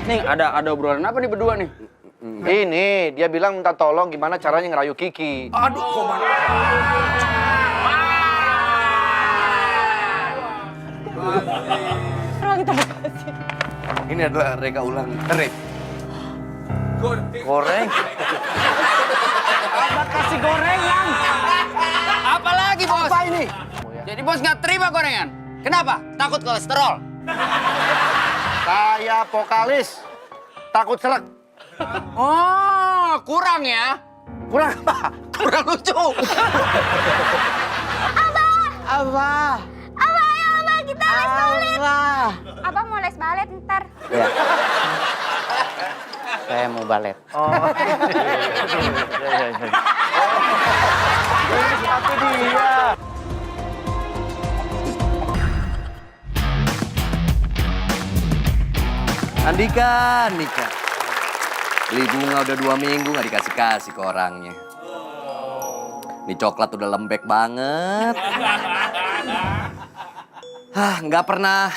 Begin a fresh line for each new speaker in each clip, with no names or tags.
Nih, ada obrolan apa nih berdua nih?
Ini, dia bilang minta tolong gimana caranya ngerayu Kiki.
Aduh, kok mana?
Kita bekasi.
Ini adalah reka ulang. Goreng.
Abang kasih gorengan. Apa lagi, Bos?
Apa ini?
Jadi Bos nggak terima gorengan? Kenapa? Takut kolesterol?
Saya vokalis. Takut serak.
Oh, kurang ya?
Kurang apa?
Kurang lucu.
Abah,
Ayo, Abang, kita les balet.
Abah.
Abang mau les balet ntar.
Ya. Saya mau balet.
Oh. Sepatu dia.
Andika. Beli bunga udah 2 minggu nggak dikasih-kasih ke orangnya. Ini coklat udah lembek banget. Nggak pernah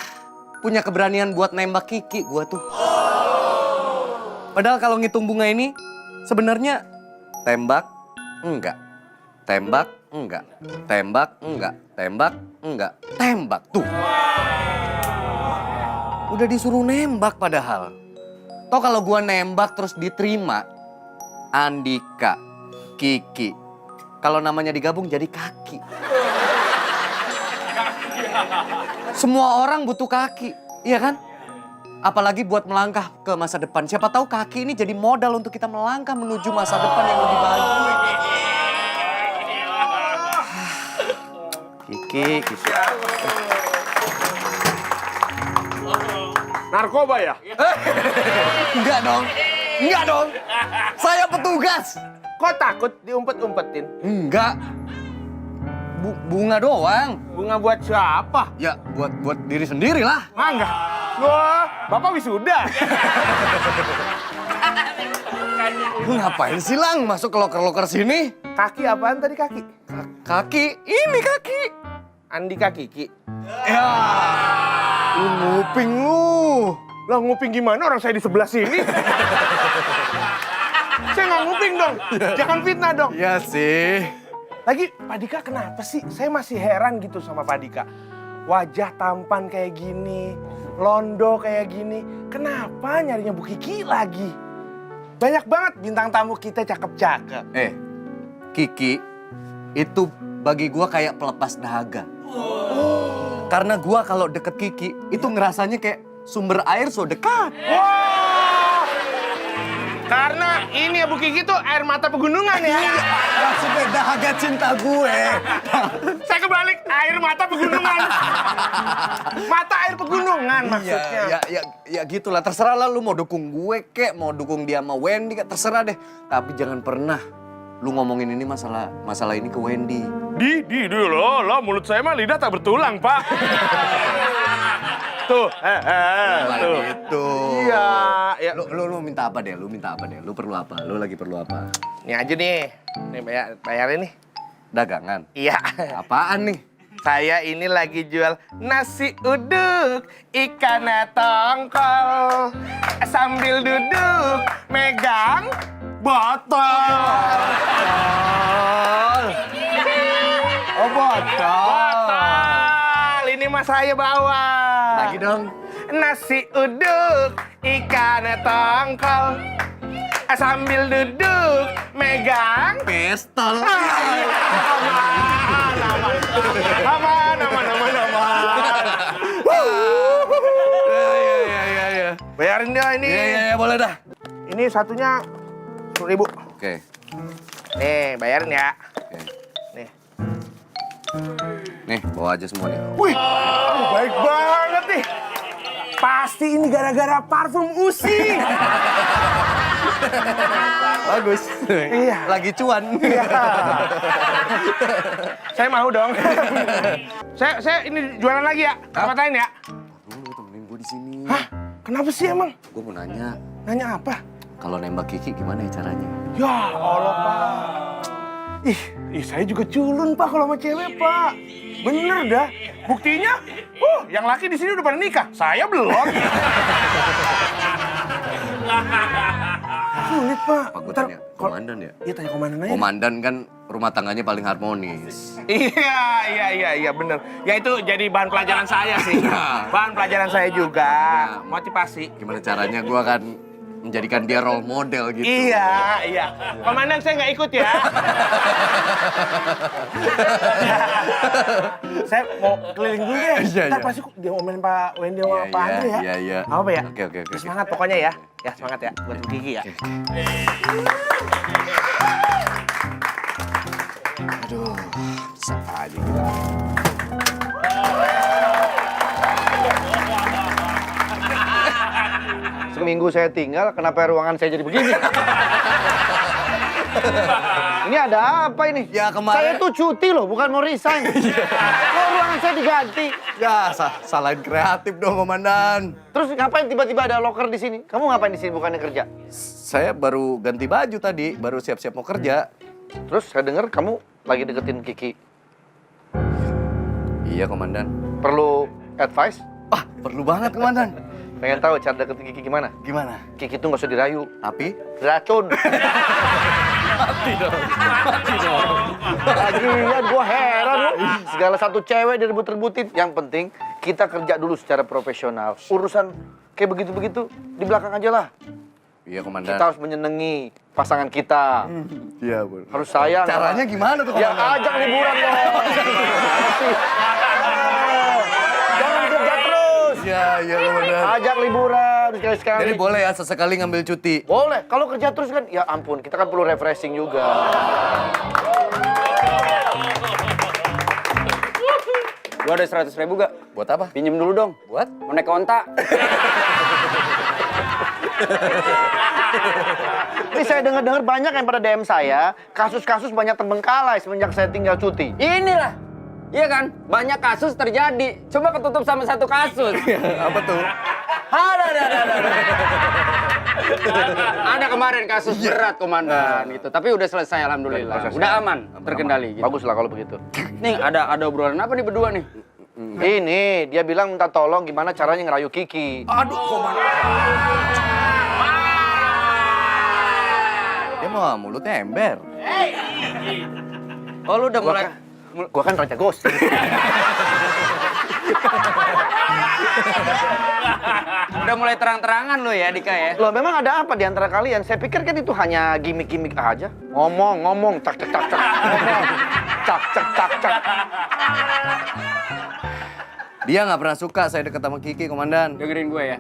punya keberanian buat nembak Kiki gua tuh. Padahal kalau ngitung bunga ini sebenarnya tembak enggak. Tembak enggak. Tembak enggak. Tembak enggak. Tembak tuh. Udah disuruh nembak padahal. Toh kalau gua nembak terus diterima, Andika, Kiki. Kalau namanya digabung jadi kaki. Semua orang butuh kaki, iya kan? Apalagi buat melangkah ke masa depan. Siapa tahu kaki ini jadi modal untuk kita melangkah menuju masa depan yang lebih baik. Kiki.
Narkoba ya?
Enggak dong. Saya petugas.
Kok takut diumpet-umpetin?
Enggak. Bunga doang.
Bunga buat siapa?
Ya buat diri sendiri lah.
Enggak. Wah, Bapak wisuda.
Lu ngapain sih Lang masuk ke loker-loker sini?
Kaki apaan tadi kaki?
Kaki, ini kaki.
Andika Kiki.
Ya.
Lu nguping lu. Lah nguping gimana orang saya di sebelah sini? Saya nggak nguping dong. Jangan fitnah dong.
Iya sih.
Lagi Pak Dika kenapa sih? Saya masih heran gitu sama Pak Dika. Wajah tampan kayak gini, londo kayak gini. Kenapa nyarinya Bu Kiki lagi? Banyak banget bintang tamu kita cakep-cakep.
Kiki itu bagi gua kayak pelepas dahaga. Karena gua kalau deket Kiki itu ngerasanya kayak sumber air so dekat.
Wah! Karena ini ya Bu Kiki tuh air mata pegunungan ya.
Maksudnya dahaga cinta gue.
Saya kebalik, air mata pegunungan. Mata air pegunungan maksudnya.
Ya gitulah. Terserah lah lu mau dukung gue kek, mau dukung dia sama Wendy kek, terserah deh. Tapi jangan pernah lu ngomongin ini masalah ini ke Wendy.
Di dulu lo mulut saya mah lidah tak bertulang, Pak. Tuh, tuh.
Gitu.
Iya, ya.
Lu minta apa deh? Lu perlu apa? Lu lagi perlu apa?
Ini aja nih. Nih bayarin nih.
Dagangan.
Iya.
Apaan nih?
Saya ini lagi jual nasi uduk, ikan tongkol, sambil duduk megang botol.
Oh, botol.
Botol. Ini mas saya bawa.
Lagi dong.
Nasi uduk, ikan tongkol, sambil duduk megang
Pistol.
aman.
Iya.
Bayarin dia ini.
Iya, boleh dah.
Ini satunya 10.000.
Oke.
Nih, bayarin ya.
Oke.
Nih.
Nih, bawa aja semua nih.
Wih, baik banget nih. Pasti ini gara-gara parfum Usi.
Bagus.
Iya.
Lagi cuan.
Iya. Saya mau dong. saya ini jualan lagi ya. Tempat lain ya.
Lu temenin gue di sini.
Hah? Kenapa sih emang?
Gue mau nanya,
Nanya apa?
kalau nembak Kiki gimana ya caranya?
Ya Allah, Pak. Ih, saya juga culun, Pak, kalau sama cewek, Pak. Bener dah. Buktinya Yang laki di sini udah pada nikah. Saya belum. Sulit, Pak.
Apa gue
Ntar,
tanya komandan ya?
Iya, tanya komandan aja.
Komandan kan rumah tangganya paling harmonis.
Iya, bener. Ya itu jadi bahan pelajaran saya sih. Bahan pelajaran saya juga. Motivasi.
Gimana caranya gue akan menjadikan dia role model gitu.
Iya. Komandan saya nggak ikut ya. Saya mau keliling dulu deh.
Iya.
Ntar pasti dia omelin Pak Wendy sama Pak Andre ya.
Iya.
Apa Pak ya?
Oke.
Semangat pokoknya ya. Ya semangat ya buat Bu Kiki ya.
Aduh, bisa aja gitu.
Seminggu saya tinggal, kenapa ruangan saya jadi begini? Ini ada apa ini?
Ya, kemarin-
Saya tuh cuti loh, bukan mau resign. Kok ruangan saya diganti?
Ya, salahin kreatif dong, komandan.
Terus ngapain tiba-tiba ada locker di sini? Kamu ngapain di sini bukannya kerja?
Saya baru ganti baju tadi, baru siap-siap mau kerja.
Terus saya dengar kamu lagi deketin Kiki.
Iya, komandan.
Perlu advice?
Ah, perlu banget, komandan.
Pengen tahu cara deketin Kiki gimana?
Gimana?
Kiki tuh nggak usah dirayu,
Tapi?
racun. Lagian gua heran loh. Segala satu cewek direbut-rebutin. Yang penting kita kerja dulu secara profesional. Urusan kayak begitu-begigitu di belakang aja lah.
Iya, komandan.
Kita harus menyenangi pasangan kita.
Iya, Bu.
Harus sayang.
Caranya gimana tuh,
Ya
komandan?
ajak liburan dong. Jangan kerja terus.
Iya, komandan.
Ajak liburan sekali-sekali.
Jadi boleh ya sesekali ngambil cuti?
Boleh. Kalau kerja terus kan, ya ampun, kita kan perlu refreshing juga.
Gua ada 100.000 gak?
Buat apa?
Pinjem dulu dong.
Buat?
Mau naik onta.
Ini saya dengar-dengar banyak yang pada DM saya, kasus-kasus banyak terbengkalai semenjak saya tinggal cuti.
Inilah. Iya kan? Banyak kasus terjadi. Coba ketutup sama satu kasus.
Apa tuh?
Ada kemarin kasus berat, komandan. Gitu. Tapi udah selesai, alhamdulillah. Udah aman, terkendali. Gitu.
Bagus lah kalau begitu.
Nih, ada obrolan apa nih berdua nih?
Ini, dia bilang minta tolong gimana caranya ngerayu Kiki.
Aduh, komandan. Dia mah mulutnya ember.
Oh, lu udah mulai...
Gua kan raja gosip.
Udah mulai terang-terangan lu ya, Dika ya?
Loh, memang ada apa di antara kalian? Saya pikir kan itu hanya gimmick-gimmick aja. Ngomong, cak. Ngomong, cak.
Dia nggak pernah suka saya deket sama Kiki, komandan.
Dengerin gue ya.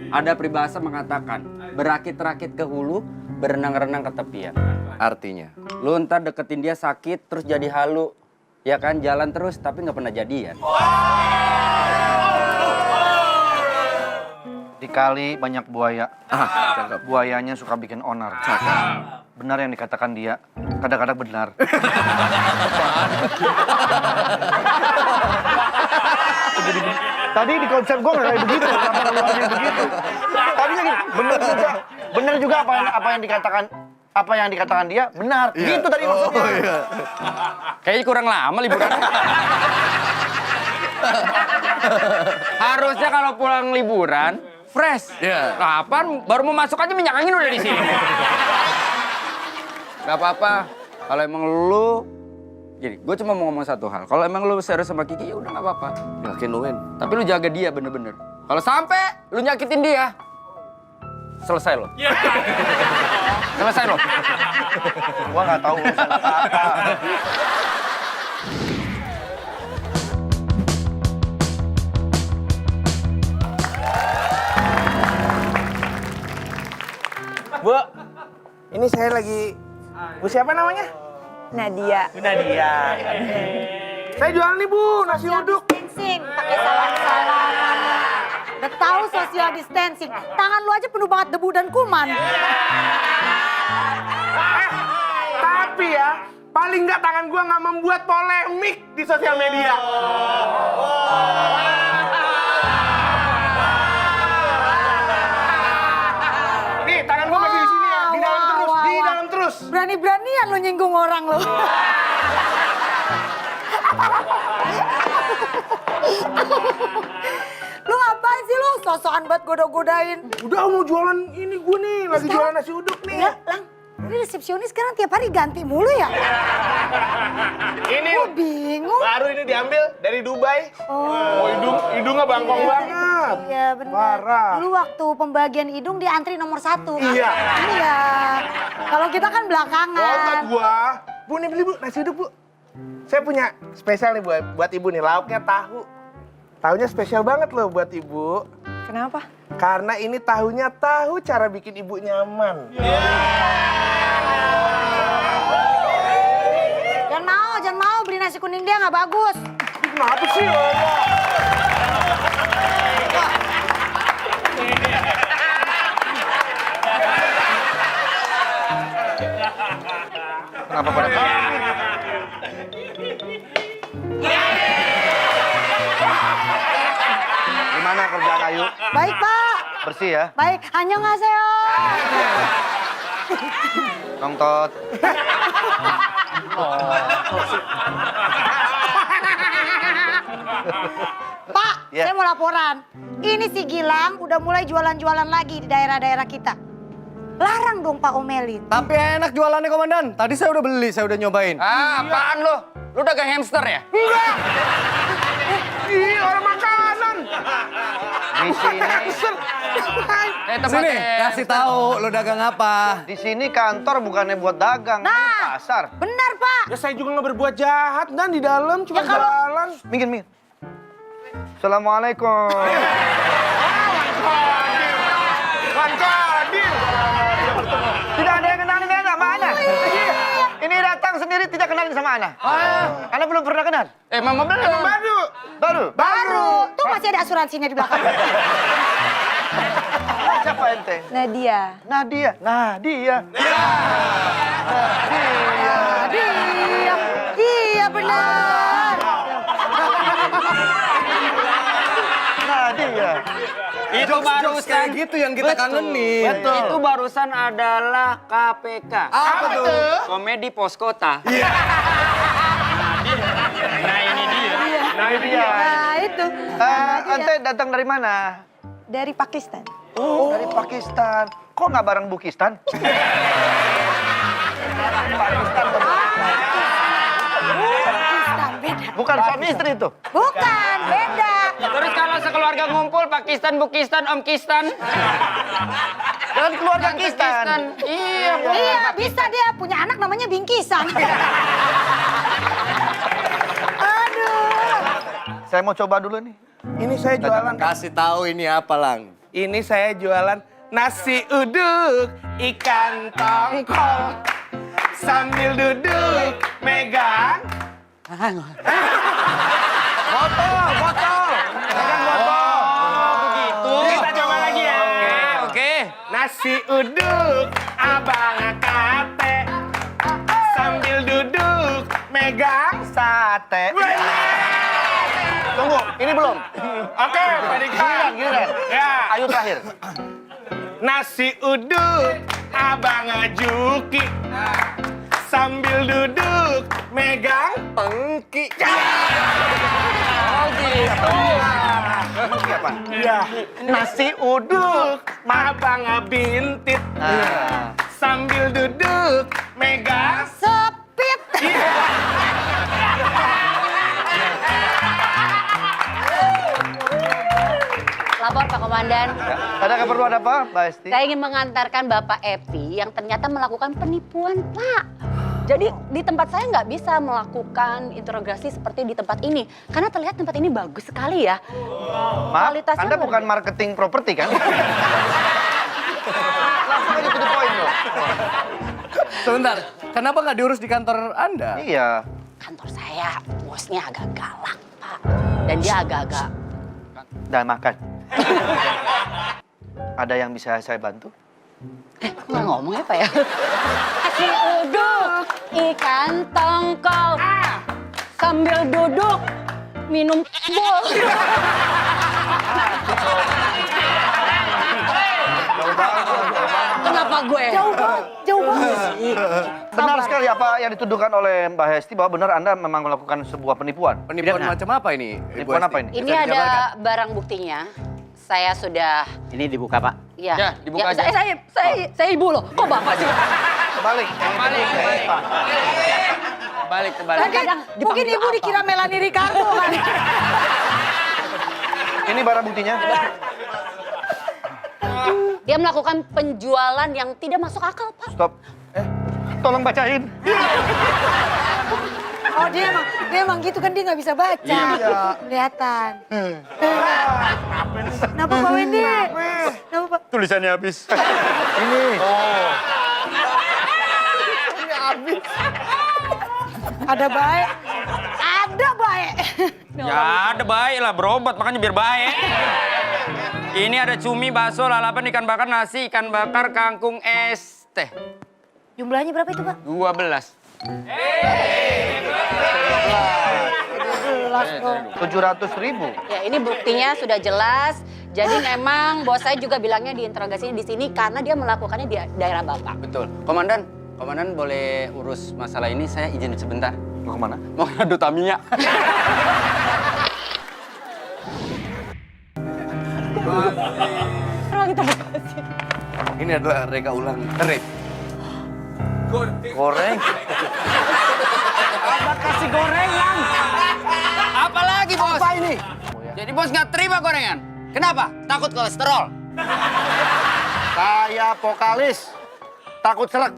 Ada peribahasa mengatakan, berakit-rakit ke hulu, berenang-renang ke tepian.
Artinya?
Lu ntar deketin dia sakit, terus jadi halu. Ya kan, jalan terus tapi nggak pernah jadian.
Di kali banyak buaya.
Cakep.
Buayanya suka bikin onar. Benar yang dikatakan dia, kadang-kadang benar. Tadi di konsep gue nggak kayak begitu, kenapa ngeluarin begitu? Tadinya gini, benar juga apa yang dikatakan dia benar.
Iya.
Gitu tadi maksudnya.
Oh, iya.
Kayaknya kurang lama liburan. Harusnya kalau pulang liburan, fresh.
Iya.
Kapan? Baru mau masuk aja minyak angin udah di sini. Gak apa-apa. Kalau emang lu... Gini, gue cuma mau ngomong satu hal. Kalau emang lu serius sama Kiki, ya udah gak apa-apa.
Yakin lu, Win?
Tapi lu jaga dia bener-bener. Kalau sampai lu nyakitin dia, selesai lo. Selesai lo.
Gua nggak tahu urusan apa.
Bu, ini saya lagi... Bu siapa namanya?
Nadia.
Nadia. Saya jualan nih Bu, nasi uduk.
Distancing, pakai salam-salaman. Udah tahu social distancing, tangan lu aja penuh banget debu dan kuman.
Tapi ya, paling nggak tangan gua nggak membuat polemik di sosial media. Nih, tangan gua masih di sini ya, di dalam terus, di dalam terus.
Berani-beranian lu nyinggung orang lu. sosokan banget goda-godain.
Udah mau jualan ini gue nih, lagi jualan nasi uduk nih.
Ya, Lang, ini resepsionis sekarang tiap hari ganti mulu ya?
Ini
Gue bingung.
baru ini diambil dari Dubai. Oh, hidungnya bangkong banget.
Iya benar.
Parah.
Dulu waktu pembagian hidung dia antri nomor 1.
Iya.
Iya. Kalau kita kan
Otak
belakangan.
gua. Bu, nih beli bu, nasi uduk bu. Saya punya spesial nih buat ibu nih, lauknya tahu. Tahunya spesial banget loh buat ibu.
Kenapa?
Karena ini tahunya tahu cara bikin ibu nyaman.
Jangan mau beli nasi kuning dia nggak bagus.
Kenapa sih?
Kenapa pada Gimana kerjaan Ayu?
Baik Pak.
Bersih ya?
Baik. Annyeonghaseyo.
Nongtot.
Pak,
Ya.
saya mau laporan. Ini si Gilang udah mulai jualan-jualan lagi di daerah-daerah kita. Larang dong Pak omelin.
Tapi enak jualannya komandan. Tadi saya udah beli, saya udah nyobain.
Ah, apaan lo? Lu dagang hamster ya?
Ih, orang makanan.
Di sini,
Sini, kasih tahu lo dagang apa.
di sini kantor bukannya buat dagang, ini
Nah.
pasar.
Benar Pak.
Ya saya juga nggak berbuat jahat dan di dalam cuma
Ya, kalau-
jalan.
Minggir, minggir. Assalamualaikum. Tidak ada yang kenalin kan sama Ana. Ini datang sendiri tidak kenalin sama Ana. Ana belum pernah kenal.
Mama belum.
Baru.
Baru.
Tuh masih ada asuransinya di belakang.
Siapa ente?
Nadia.
Nadia. Nadia.
Nadia. Iya benar.
Nadia.
Itu
Jokes kayak
barusan.
gitu yang kita kangenin.
Betul.
Itu barusan adalah KPK.
Apa tuh?
Komedi pos kota.
Nah dia.
Nah itu.
Ente datang dari mana?
Dari Pakistan.
Oh, dari Pakistan. Kok nggak bareng Bukistan? Pakistan.
Pakistan beda.
Bukan suami istri itu.
Bukan beda.
Terus kalau sekeluarga ngumpul Pakistan, Bukistan, Om Kistan.
Jangan keluarga Pakistan.
Iya,
Iya bisa dia punya anak namanya Bingkisan. Aduh.
Saya mau coba dulu nih.
Ini saya jualan.
Kasih tahu ini apa, Lang.
Ini saya jualan nasi uduk ikan tongkol sambil duduk megang. Botol. Megang botol.
begitu.
Kita coba lagi ya.
Oke.
Nasi uduk abang kate sambil duduk megang
Sate. Tunggu, ini belum.
Oke, Pak Dika.
Giliran.
Ya.
Ayo terakhir.
Nasi uduk abang Juki sambil duduk megang pengki.
Oh gitu.
Emang siapa?
Iya.
Nasi uduk.
Abang Bintit sambil duduk megang.
Sepit.
Lapor Pak Komandan.
Ada keperluan apa, Mbak Esti?
Saya ingin mengantarkan Bapak Epi yang ternyata melakukan penipuan, Pak. Jadi di tempat saya nggak bisa melakukan interogasi seperti di tempat ini. Karena terlihat tempat ini bagus sekali ya.
Maaf,
Kualitasnya
Anda
luar
bukan
biasa.
marketing properti kan? Langsung aja to the point loh.
Sebentar, kenapa nggak diurus di kantor Anda?
Iya.
Kantor saya bosnya agak galak, Pak. Dan dia agak-agak...
Dan makan. Ada yang bisa saya bantu?
Kok nggak ngomong ya, Pak ya? Nasi uduk, ikan tongkol. Sambil duduk, minum bol. Kenapa gue?
Jauh banget.
Benar sekali apa yang dituduhkan oleh Mbak Hesti bahwa benar Anda memang melakukan sebuah penipuan.
Penipuan macam apa ini? Ibu
Penipuan
Esti?
apa ini?
Ini
Bisa
ada
digambarkan?
barang buktinya. saya sudah...
Ini dibuka, Pak.
Ya,
Ya, dibuka aja.
Saya ibu loh. Kok bapak sih?
Kebalik.
Balik. Balik, kebalik.
Kadang
Mungkin
dipanggil
ibu
apa?
dikira Melani Ricardo kan.
Ini barang buktinya.
Dia melakukan penjualan yang tidak masuk akal, Pak.
Stop. Tolong bacain.
Oh dia emang gitu kan, dia nggak bisa baca.
Iya.
Kelihatan. Kenapa Pak Wendy? Kenapa Pak?
Tulisannya habis. Ini.
Ada baik. Ada baik.
Ya ada baik lah, berobat makanya biar baik. Ini ada cumi, bakso, lalapan, ikan bakar, nasi, ikan bakar, kangkung, es teh.
Jumlahnya berapa itu Pak?
12.
700.000.
Ya, ini buktinya sudah jelas. Jadi memang bos saya juga bilangnya diinterogasinya di sini karena dia melakukannya di daerah Bapak.
Betul. Komandan boleh urus masalah ini, saya izin sebentar.
Mau kemana?
Mau ngadu Tamiya.
Kenapa kita bahas ini?
Ini adalah reka ulang.
Goreng.
Kasih gorengan. Apa lagi bos?
Apa ini?
Jadi bos nggak terima gorengan. Kenapa? Takut kolesterol.
Saya vokalis. Takut serak.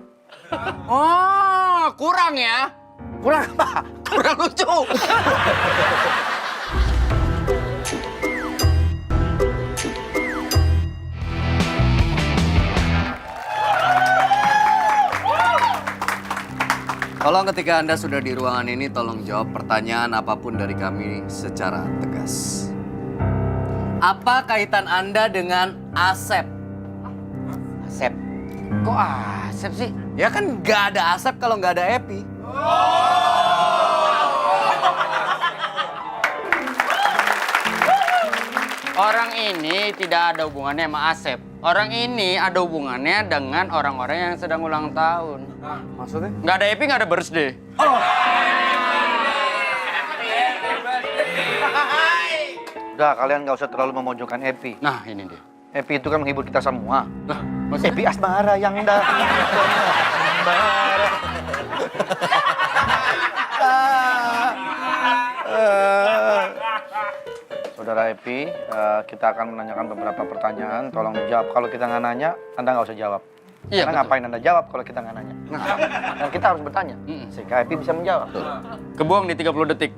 Oh, kurang ya?
Kurang apa?
Kurang lucu.
Tolong ketika Anda sudah di ruangan ini, tolong jawab pertanyaan apapun dari kami secara tegas. Apa kaitan Anda dengan Asep?
Asep.
Kok Asep sih?
Ya kan nggak ada Asep kalau nggak ada Epi.
Orang ini tidak ada hubungannya sama Asep. Orang ini ada hubungannya dengan orang-orang yang sedang ulang tahun.
Maksudnya?
Nggak ada Epi, nggak ada birthday.
Udah, kalian nggak usah terlalu memojokkan Epi.
Nah, ini dia.
Epi itu kan menghibur kita semua.
Lah, maksudnya?
Epi asmara yang indah. Saudara Epi, kita akan menanyakan beberapa pertanyaan. Tolong dijawab. Kalau kita nggak nanya, Anda nggak usah jawab.
Iya,
Karena
betul.
ngapain Anda jawab kalau kita nggak nanya? Dan kita harus bertanya, sehingga Epi bisa menjawab.
Kebuang di 30 detik.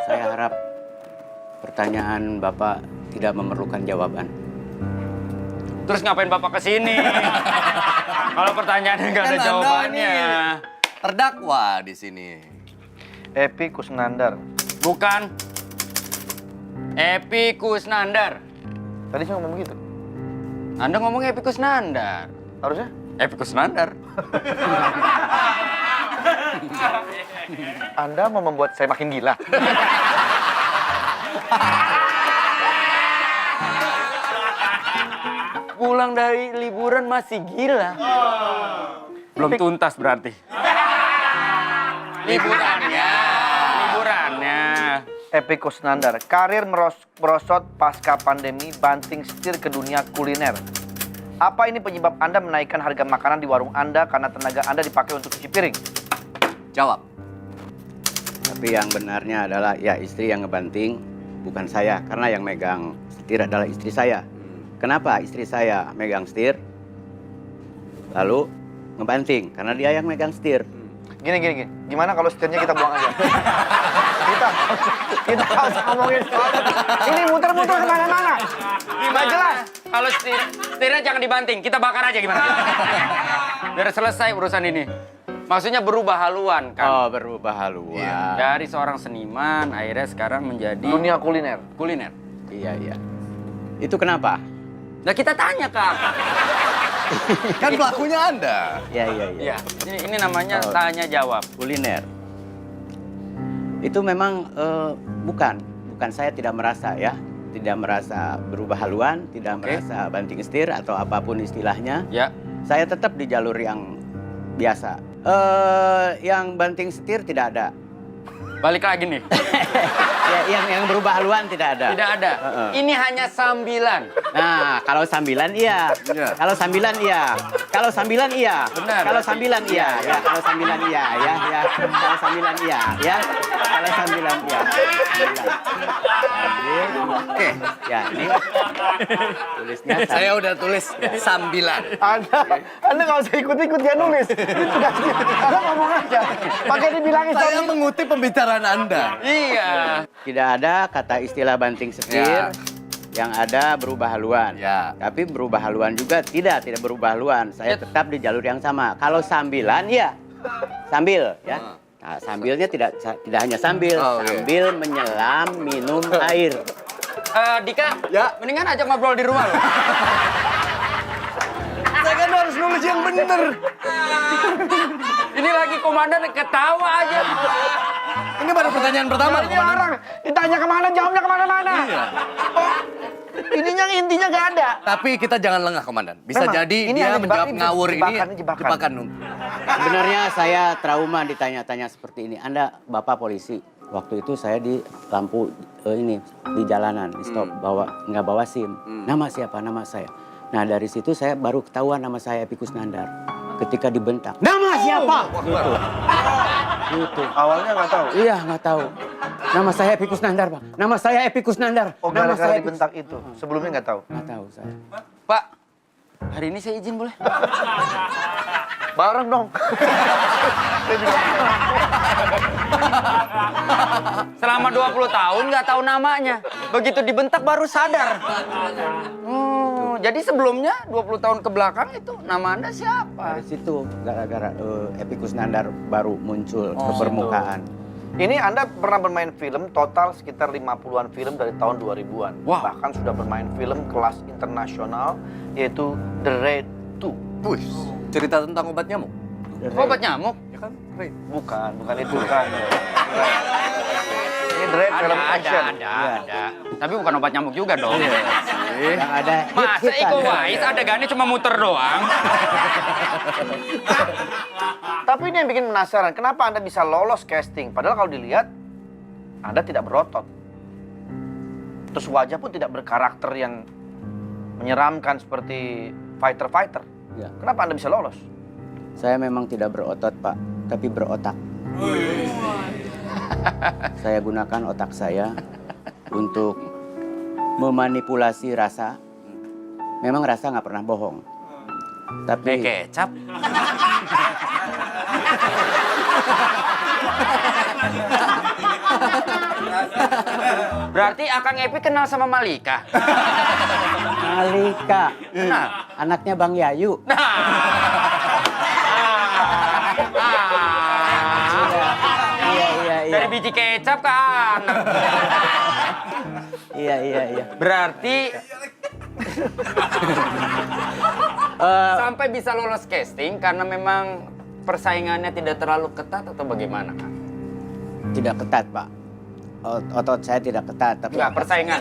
Saya harap pertanyaan Bapak tidak memerlukan jawaban.
Terus ngapain Bapak kesini? Kalau pertanyaannya nggak ada
Kan Anda
jawabannya.
ini terdakwa di sini.
Epi Kusnandar.
Bukan. Epi Kusnandar.
Tadi saya ngomong begitu.
Anda ngomong Epi Kusnandar.
Harusnya?
Epi Kusnandar.
Anda mau membuat saya makin gila.
Pulang dari liburan masih gila. Belum tuntas berarti. Liburannya.
Epi Kusnandar, karir merosot pasca pandemi, banting setir ke dunia kuliner. Apa ini penyebab Anda menaikkan harga makanan di warung Anda karena tenaga Anda dipakai untuk cuci piring?
Jawab.
Tapi yang benarnya adalah ya istri yang ngebanting, bukan saya. Karena yang megang setir adalah istri saya. Kenapa istri saya megang setir, lalu ngebanting? Karena dia yang megang setir.
Gini. Gimana kalau setirnya kita buang aja? kita harus ngomongin soal ini muter-muter kemana-mana. Nggak jelas.
Kalau setirnya jangan dibanting, kita bakar aja gimana? Biar selesai urusan ini. Maksudnya berubah haluan kan?
Oh, berubah haluan.
Dari seorang seniman, akhirnya sekarang menjadi
Dunia kuliner.
kuliner.
Iya. Itu kenapa?
Nah kita tanya Kang.
Kan pelakunya Anda.
Iya.
Ini namanya
Oh.
tanya jawab.
Kuliner. Itu memang bukan saya tidak merasa ya. Tidak merasa berubah haluan, tidak merasa banting setir atau apapun istilahnya.
Ya.
Saya tetap di jalur yang biasa. Yang banting setir tidak ada.
Balik lagi nih.
Ya, yang berubah haluan tidak ada.
Tidak ada. Ini hanya sambilan.
Nah, kalau sambilan iya.
Iya.
Kalau sambilan iya. Kalau sambilan iya.
Benar.
Kalau sambilan iya. Ya, kalau sambilan iya. Ya, ya. Kalau sambilan iya. Ya. Kalau sambilan iya. Sambil.
Oke,
Ya, ini tulisnya
saya udah tulis sambilan.
Anda nggak usah ikut-ikut dia nulis. Anda ngomong aja. Pakai dibilangin
Saya
sambil.
mengutip pembicaraan Anda.
Iya.
tidak ada kata istilah banting setir.
Ya.
Yang ada berubah haluan.
Ya.
Tapi berubah haluan juga tidak berubah haluan. Saya tetap di jalur yang sama. Kalau sambilan ya sambil ya. Nah, sambilnya tidak hanya sambil,
Oh, oke.
sambil menyelam minum air.
Dika,
Ya.
mendingan ajak ngobrol di rumah loh.
Saya kan harus nulis yang bener.
Ini lagi komandan ketawa aja.
Ini baru pertanyaan pertama.
Ini orang ditanya kemana, jawabnya kemana-mana.
Iya.
Ininya intinya nggak ada.
Tapi kita jangan lengah, Komandan. Bisa
Memang,
jadi
ini
dia
hanya
menjawab
jebakan,
ngawur ini
jebakan.
Sebenarnya saya trauma ditanya-tanya seperti ini. Anda Bapak polisi. Waktu itu saya di lampu ini di jalanan, di stop nggak bawa SIM. Nama siapa? Nama saya. Nah dari situ saya baru ketahuan nama saya Epi Kusnandar. Ketika dibentak, nama siapa? Gitu. Gitu.
Awalnya nggak tahu.
Iya nggak tahu. Nama saya Epi Kusnandar, Pak. Nama saya Epi Kusnandar.
Oh,
Nama
gara-gara
saya
dibentak itu. Sebelumnya nggak tahu.
Nggak tahu saya.
Pak, hari ini saya izin boleh?
Bareng dong.
Selama 20 tahun nggak tahu namanya. Begitu dibentak baru sadar. Jadi sebelumnya 20 tahun ke belakang itu nama Anda siapa?
Dari situ gara-gara Epi Kusnandar baru muncul ke permukaan.
Ini Anda pernah bermain film total sekitar 50-an film dari tahun 2000-an.
Wah.
Bahkan sudah bermain film kelas internasional yaitu The Raid 2.
Wih, cerita tentang obat nyamuk.
Obat nyamuk?
Ya kan? Raid.
Bukan itu kan. Ini The Raid film action.
Ada. Tapi bukan obat nyamuk juga dong.
Yang ada
Masa
hit-hitan.
Iko Uwais adegannya cuma muter doang?
Tapi ini yang bikin penasaran, kenapa Anda bisa lolos casting? Padahal kalau dilihat, Anda tidak berotot. Terus wajah pun tidak berkarakter yang menyeramkan seperti fighter-fighter.
Ya.
Kenapa Anda bisa lolos?
Saya memang tidak berotot, Pak, tapi berotak. Saya gunakan otak saya untuk memanipulasi rasa. Memang rasa nggak pernah bohong. Tapi
Kecap. Berarti Akang Epi kenal sama Malika?
Malika,
Nah.
anaknya Bang Yayu. Iya.
Dari biji kecap ke anak.
Iya.
Berarti sampai bisa lolos casting karena memang persaingannya tidak terlalu ketat atau bagaimana, Kang?
Tidak ketat, Pak. Otot saya tidak ketat, tapi
Enggak, persaingan.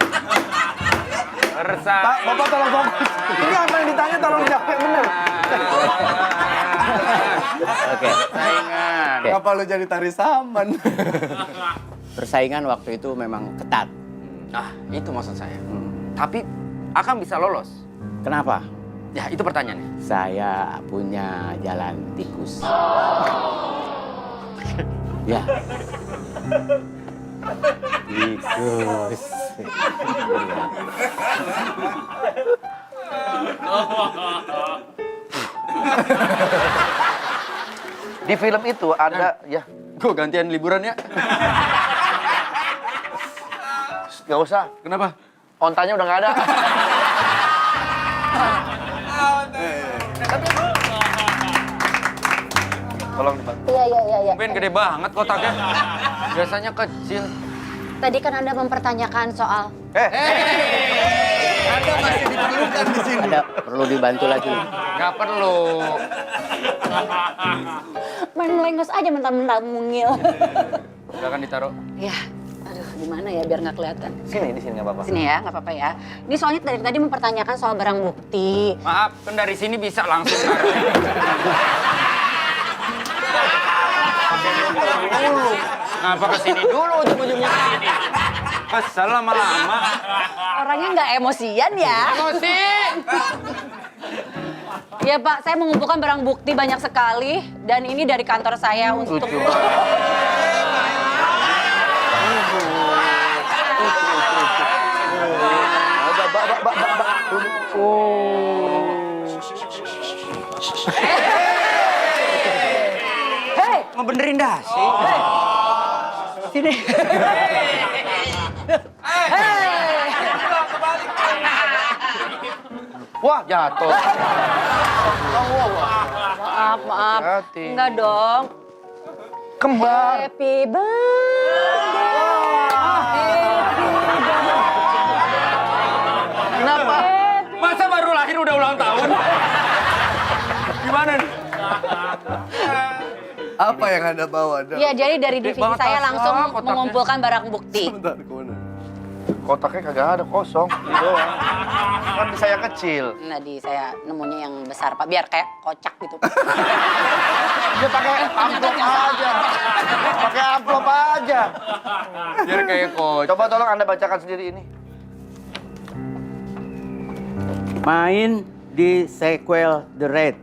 Pak, Bapak tolong fokus. Ini apa yang ditanya tolong jawab yang benar.
Oke.
Persaingan.
Oke.
Kenapa lu jadi tari saman?
Persaingan waktu itu memang ketat.
Nah, itu maksud saya. Tapi Akang bisa lolos.
Kenapa?
Ya, itu pertanyaannya.
Saya punya jalan tikus. Ya. Tikus.
Di film itu ada, ya,
Gue gantian liburan ya.
nggak usah.
Kenapa?
Ontanya udah nggak ada. Tolong dibantu.
Iya.
Ben gede banget kotaknya. Biasanya kecil.
Tadi kan Anda mempertanyakan soal
Anda masih diperlukan di sini.
Ada perlu dibantu lagi.
Gak perlu.
main melengos aja mentang-mentang mungil.
Silakan ditaruh.
Ya, aduh gimana ya biar nggak kelihatan.
Sini, di sini nggak apa-apa.
Sini ya, nggak apa-apa ya. Ini soalnya dari tadi mempertanyakan soal barang bukti.
Maaf, kan dari sini bisa langsung naruh. dulu. Ngapa kesini dulu ujung-ujungnya kesini? Kesel lama-lama.
Orangnya nggak emosian ya.
Emosi.
Iya Pak, saya mengumpulkan barang bukti banyak sekali. Dan ini dari kantor saya untuk... Hei!
Mau benerin dasi.
Sini.
Wah, jatuh.
Maaf, maaf.
Hati-hati.
Enggak dong.
Kembar.
Happy birthday.
Kenapa?
Masa baru lahir udah ulang tahun? Gimana nih?
Apa yang Anda bawa?
Ya, jadi dari divisi
banget
saya
tasnya,
langsung
kotaknya.
mengumpulkan barang bukti.
Sebentar, kemana?
Kotaknya kagak ada, kosong. Ini doang. Kan bisa yang kecil.
Nah, saya nemunya yang besar, Pak. Biar kayak kocak gitu.
Dia pakai amplop aja. Pakai amplop aja.
Biar kayak coach.
Coba tolong Anda bacakan sendiri ini.
Main di sequel The Raid.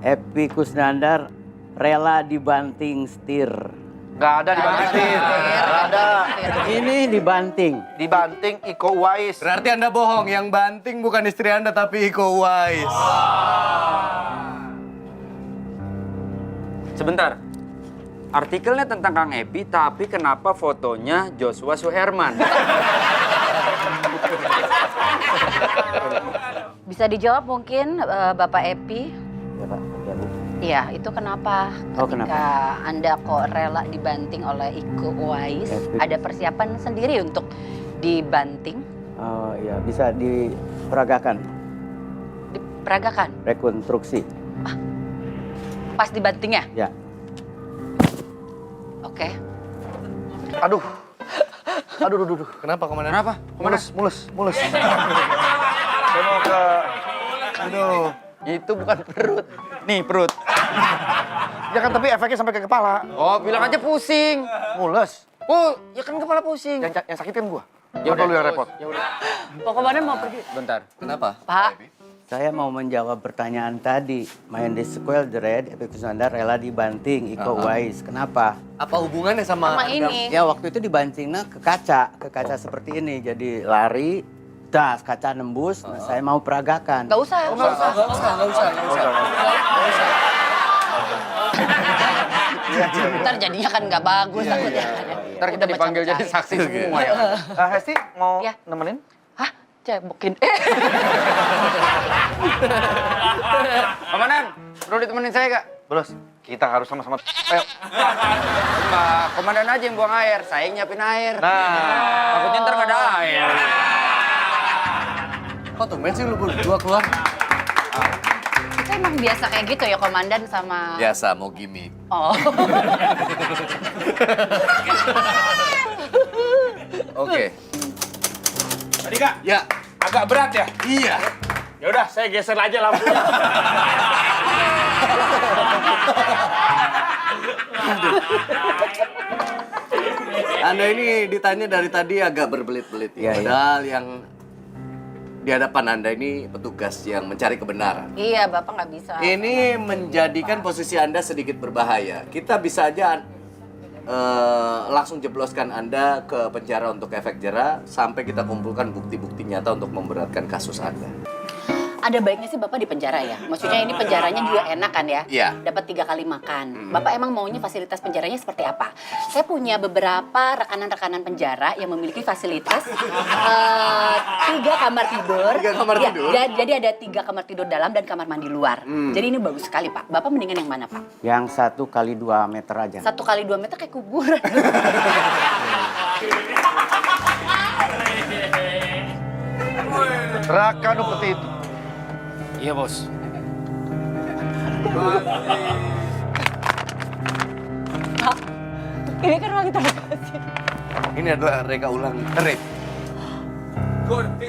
Epi Kusnandar rela dibanting setir.
Nggak ada dibanting. Nggak ada.
Ini dibanting.
Dibanting Iko Uwais.
Berarti Anda bohong. Yang banting bukan istri Anda tapi Iko Uwais.
Sebentar. Artikelnya tentang Kang Epi, tapi kenapa fotonya Joshua Suherman?
Bisa dijawab mungkin, Bapak Epi?
Ya, Pak. Ya, Bu.
Iya, itu kenapa?
Oh,
Ketika
kenapa?
Anda kok rela dibanting oleh Iko Uwais,
Epi.
ada persiapan sendiri untuk dibanting,
Oh, ya, bisa diperagakan.
diperagakan?
Rekonstruksi.
Pas dibantingnya?
Ya.
Oke.
Aduh. Aduh.
Kenapa, Komandan?
Kenapa?
Mulus. Saya mau ke...
Aduh.
Itu bukan perut. Nih, perut.
Ya kan, tapi efeknya sampai ke kepala.
Oh, bilang aja pusing.
Mules.
Oh, ya kan kepala pusing.
Yang sakit kan gua.
Ya
Apa
udah,
lu yang repot?
Ya udah.
Pokoknya mau pergi.
Bentar.
Kenapa?
Pak,
Saya mau menjawab pertanyaan tadi. Main di sequel The Raid, Epi Kusnandar rela dibanting Iko Uwais. Kenapa?
Apa hubungannya sama...
sama ini.
Ya waktu itu dibantingnya ke kaca seperti ini. Jadi lari, das kaca nembus. Nah, saya mau peragakan.
Nggak usah.
Nggak usah.
Ntar jadinya kan nggak bagus. takutnya.
Ntar kita
Udah
dipanggil jadi
macam-macam.
saksi semua ya.
Hesti mau
Ya.
nemenin?
Hah? Cebokin.
Komandan, perlu ditemenin saya, Kak?
Bros, kita harus sama-sama. Ayo.
Mbak, komandan aja yang buang air, saya yang nyiapin air.
Nah.
Takutnya ntar nggak ada air.
Kok tumben sih lu berdua keluar?
Itu emang biasa kayak gitu ya, komandan sama...
Biasa, mau gimmick.
Oh.
Oke.
Tadi Kak,
Ya.
agak berat ya?
Iya.
Ya udah, saya geser aja lampunya.
Anda ini ditanya dari tadi agak berbelit-belit.
Iya, iya.
Padahal yang di hadapan Anda ini petugas yang mencari kebenaran.
Iya, Bapak nggak bisa.
Ini menjadikan posisi Anda sedikit berbahaya. Kita bisa aja langsung jebloskan Anda ke penjara untuk efek jera sampai kita kumpulkan bukti-bukti nyata untuk memberatkan kasus Anda.
Ada baiknya sih Bapak di penjara ya. Maksudnya ini penjaranya juga enak kan ya?
Iya.
Dapat 3 kali makan. Bapak emang maunya fasilitas penjaranya seperti apa? Saya punya beberapa rekanan-rekanan penjara yang memiliki fasilitas 3 kamar tidur.
3 kamar
Ya,
tidur?
Jadi ada 3 kamar tidur dalam dan kamar mandi luar. Jadi ini bagus sekali Pak. Bapak mendingan yang mana Pak?
Yang 1 kali 2 meter aja.
1 kali 2 meter kayak kuburan.
Raka nu peti itu.
Iya, Bos.
Ini kan ruang interogasi.
Ini adalah reka ulang rek.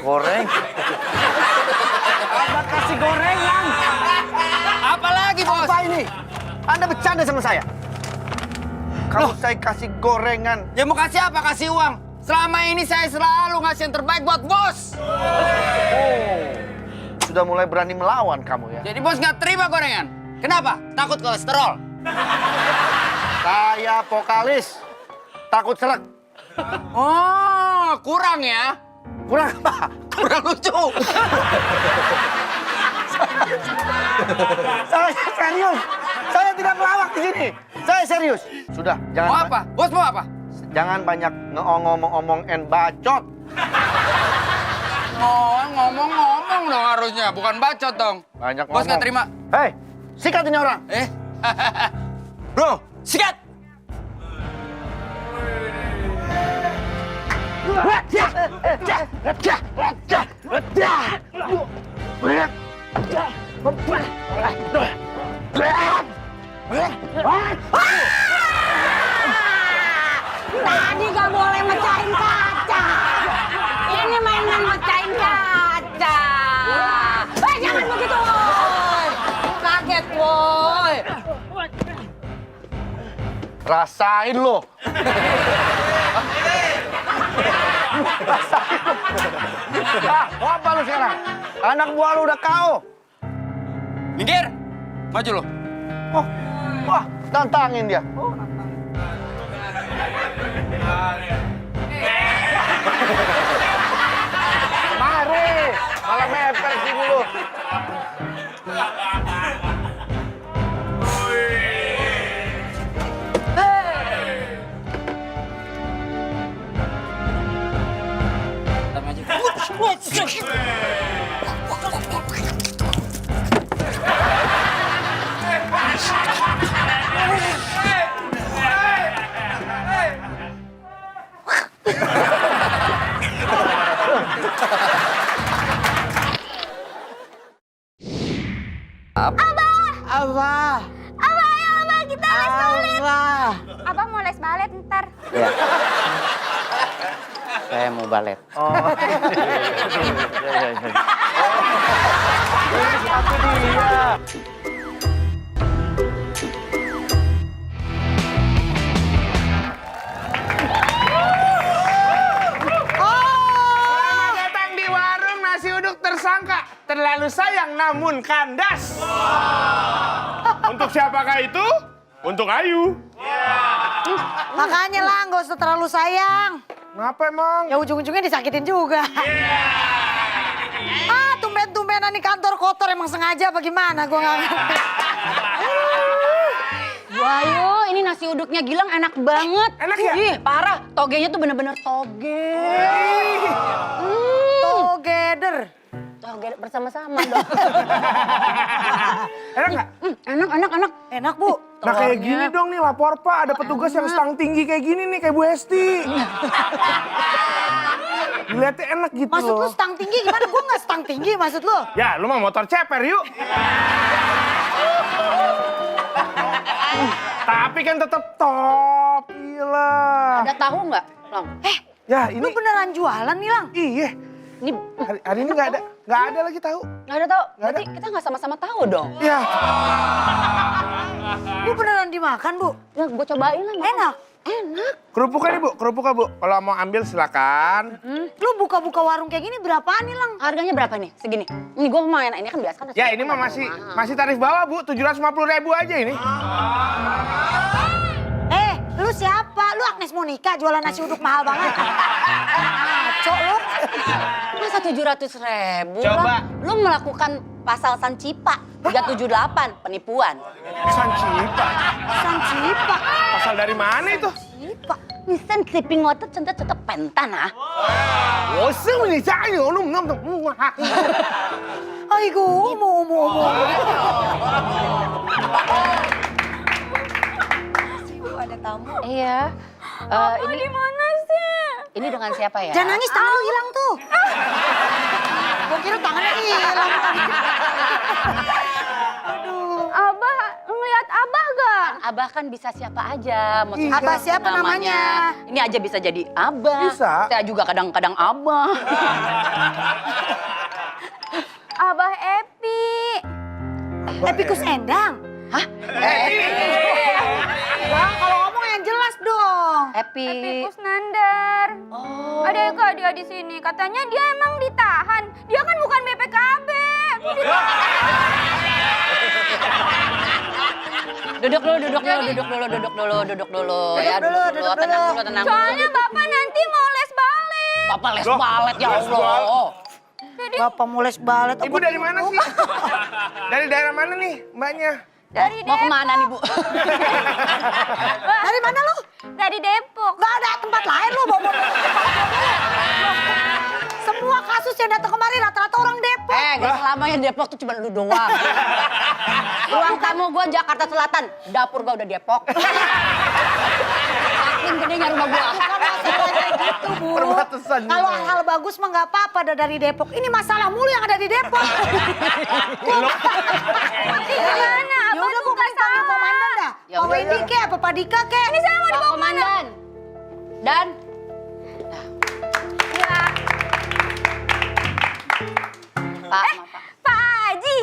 Goreng.
Abang kasih gorengan. Apa lagi, Bos?
Apa ini? Anda bercanda sama saya? Kalau saya kasih gorengan.
Ya mau kasih apa? Kasih uang. Selama ini saya selalu ngasih yang terbaik buat bos.
Sudah mulai berani melawan kamu ya.
Jadi bos nggak terima gorengan. Kenapa? Takut kolesterol.
Saya vokalis. Takut seret.
Oh, kurang ya?
Kurang apa?
Kurang lucu.
Saya serius. Saya tidak melawak di sini. Saya serius. Sudah, jangan.
Mau apa? Bos mau apa?
Jangan banyak ngomong-ngomong and bacot.
Oh, ngomong-ngomong dong harusnya, bukan bacot dong.
Banyak
Bos nggak terima.
Hei, sikat ini orang.
Bro, sikat!
Tadi gak boleh mecahin kaca. Ini mainan mecahin kaca. Jangan begitu, woy. Kaget, woy.
Rasain lo. Mau apa lu sekarang? Anak buah lu udah KO.
Minggir! Maju lo.
Oh, wah, tantangin dia. Mari, malah meper sih dulu.
Abah, ayo Abah, kita les balet. Abah mau les balet ntar.
Ya. Saya mau balet.
Oh. Satu dia.
Selamat datang di warung nasi uduk tersangka. Terlalu sayang namun kandas. Untuk siapakah itu? Untuk Ayu.
Makanya lah, gak usah terlalu sayang.
Kenapa emang?
Ya ujung-ujungnya disakitin juga. Ah, tumben-tumbenan di kantor kotor emang sengaja apa gimana? Gue gak ngerti.
Wayo, ini nasi uduknya Gilang enak banget.
Enak ya?
Ih, parah. Togenya tuh bener-bener toge.
Together.
Toge bersama-sama dong.
Enak nggak?
Enak.
Enak, Bu.
Nah kayak gini dong nih lapor Pak, ada petugas yang stang tinggi kayak gini nih, kayak Bu Hesti. Dilihatnya enak gitu
Maksud lu
loh.
stang tinggi gimana? Gue gak stang tinggi maksud lu.
Ya lu mah motor ceper yuk. Tapi kan tetap top, gila.
Ada tahu nggak, Long?
Ya ini,
Lu beneran jualan nih, Lang?
iya.
Ini
Hari ini nggak ada lagi tahu.
nggak ada tahu.
Nggak ada.
Berarti kita nggak sama-sama tahu dong.
Ya,
Lu beneran dimakan, Bu?
Ya, gue cobain lah.
Enak.
Enak.
kerupuknya nih Bu, kerupuknya Bu. Kalau mau ambil silakan.
Lu buka-buka warung kayak gini berapaan nih, Lang?
Harganya berapa nih? Segini. Ini gue mau main, ini kan biasa kan.
Ya ini mah masih tarif bawah Bu, 750.000 aja ini.
Lu siapa? Lu Agnes Monica jualan nasi uduk mahal banget. Ngaco lu.
Masa 700.000?
Coba.
Lu melakukan pasal Sancipa 378 penipuan.
Sancipa.
Sancipa.
Pasal dari mana itu?
Sancipa.
Nisan sleeping water centet pentan ah.
我是你家有弄那么多。
Aigo, umu. Ada tamu.
Iya. Ini gimana sih? Ini dengan siapa ya?
Jangan nangis, tangan lu hilang tuh. Gua kira tangannya hilang.
Abah, ngeliat Abah gak?
Abah kan bisa siapa aja. Maksudnya
Abah siapa namanya?
Ini aja bisa jadi Abah.
Bisa.
Saya juga kadang-kadang Abah.
Abah Epi.
Epikus Endang.
Hah?
Bang, kalau ngomong yang jelas
Epi.
Epi Kusnandar.
Oh.
Ada Kak dia di sini. Katanya dia emang ditahan. Dia kan bukan BPKB.
Duduk dulu. Tenang dulu.
Soalnya Bapak nanti mau les balet.
Bapak les balet ya Allah.
Bapak mau les balet.
Ibu dari mana sih? Dari daerah mana nih mbaknya?
Dari
Mau
Depok.
kemana nih, Bu?
Dari mana lu?
Dari Depok.
Gak ada tempat lain lu bawa. Semua kasus yang datang kemarin rata-rata orang Depok.
Gak selamanya Depok tuh cuma lu doang. Ruang tamu gua Jakarta Selatan, dapur gua udah Depok. Saking gedenya rumah gua.
Bukan masalah kayak gitu, Bu.
Perbatasan
Kalau
juga.
hal bagus mah nggak apa-apa ada dari Depok. Ini masalah mulu yang ada di Depok.
Gimana?
Ya udah gua paling panggil komandan dah.
Ya
Pak
udah,
Wendy ke apa Pak Dika ke? Ini saya mau
Pak Komandan. Dan
Ya.
Pak,
Pak Haji.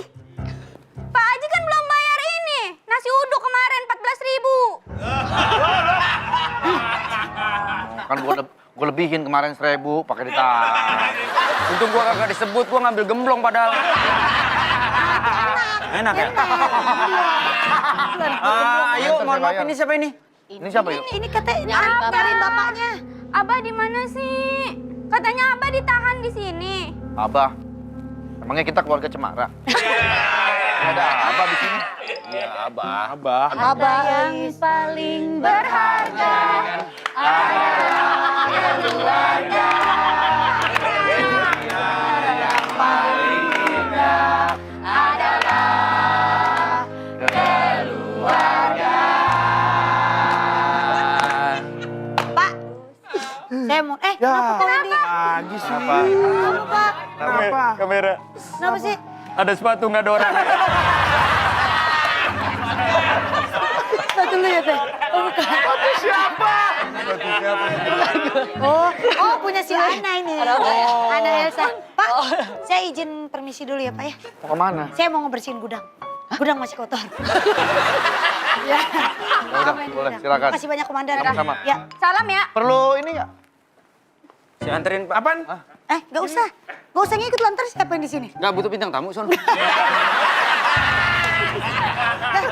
Pak Haji kan belum bayar ini. Nasi uduk kemarin 14.000.
Kan gue lebihin kemarin 1.000 pakai ditahan.
Untung gua kagak disebut, gua ngambil gemblong padahal. Enak ya? Ayo, mohon maaf, ini siapa ini?
Ini siapa yuk?
Ini katanya
Nyari bapak.
nyariin bapaknya.
Abah di mana sih? Katanya Abah ditahan di sini.
Abah. Emangnya kita keluarga Cemara? Ada Abah di sini.
Iya, Abah. Abah.
Abah
Yang paling berharga adalah keluarga. Yang paling indah adalah keluarga.
Pak. Saya mau kenapa Pak Wendy?
Lagi sih.
Kenapa Pak?
Kenapa?
Kamera.
Kenapa sih?
Ada sepatu, nggak ada orang.
Satu dulu ya Teh. Oh bukan. Oh punya si Ana ini. Ana Elsa. Pak, saya izin permisi dulu ya Pak ya.
Mau kemana?
Saya mau ngebersihin gudang. Gudang masih kotor. Ya.
udah,
Maafin
boleh,
gudang.
silakan.
Makasih banyak komandan.
Sama-sama.
Ya.
Salam ya.
Perlu ini nggak?
Si anterin, Pak.
Apaan?
Nggak usah. Nggak usah ngikut lantar siapa yang di sini.
Nggak butuh bintang tamu, Son.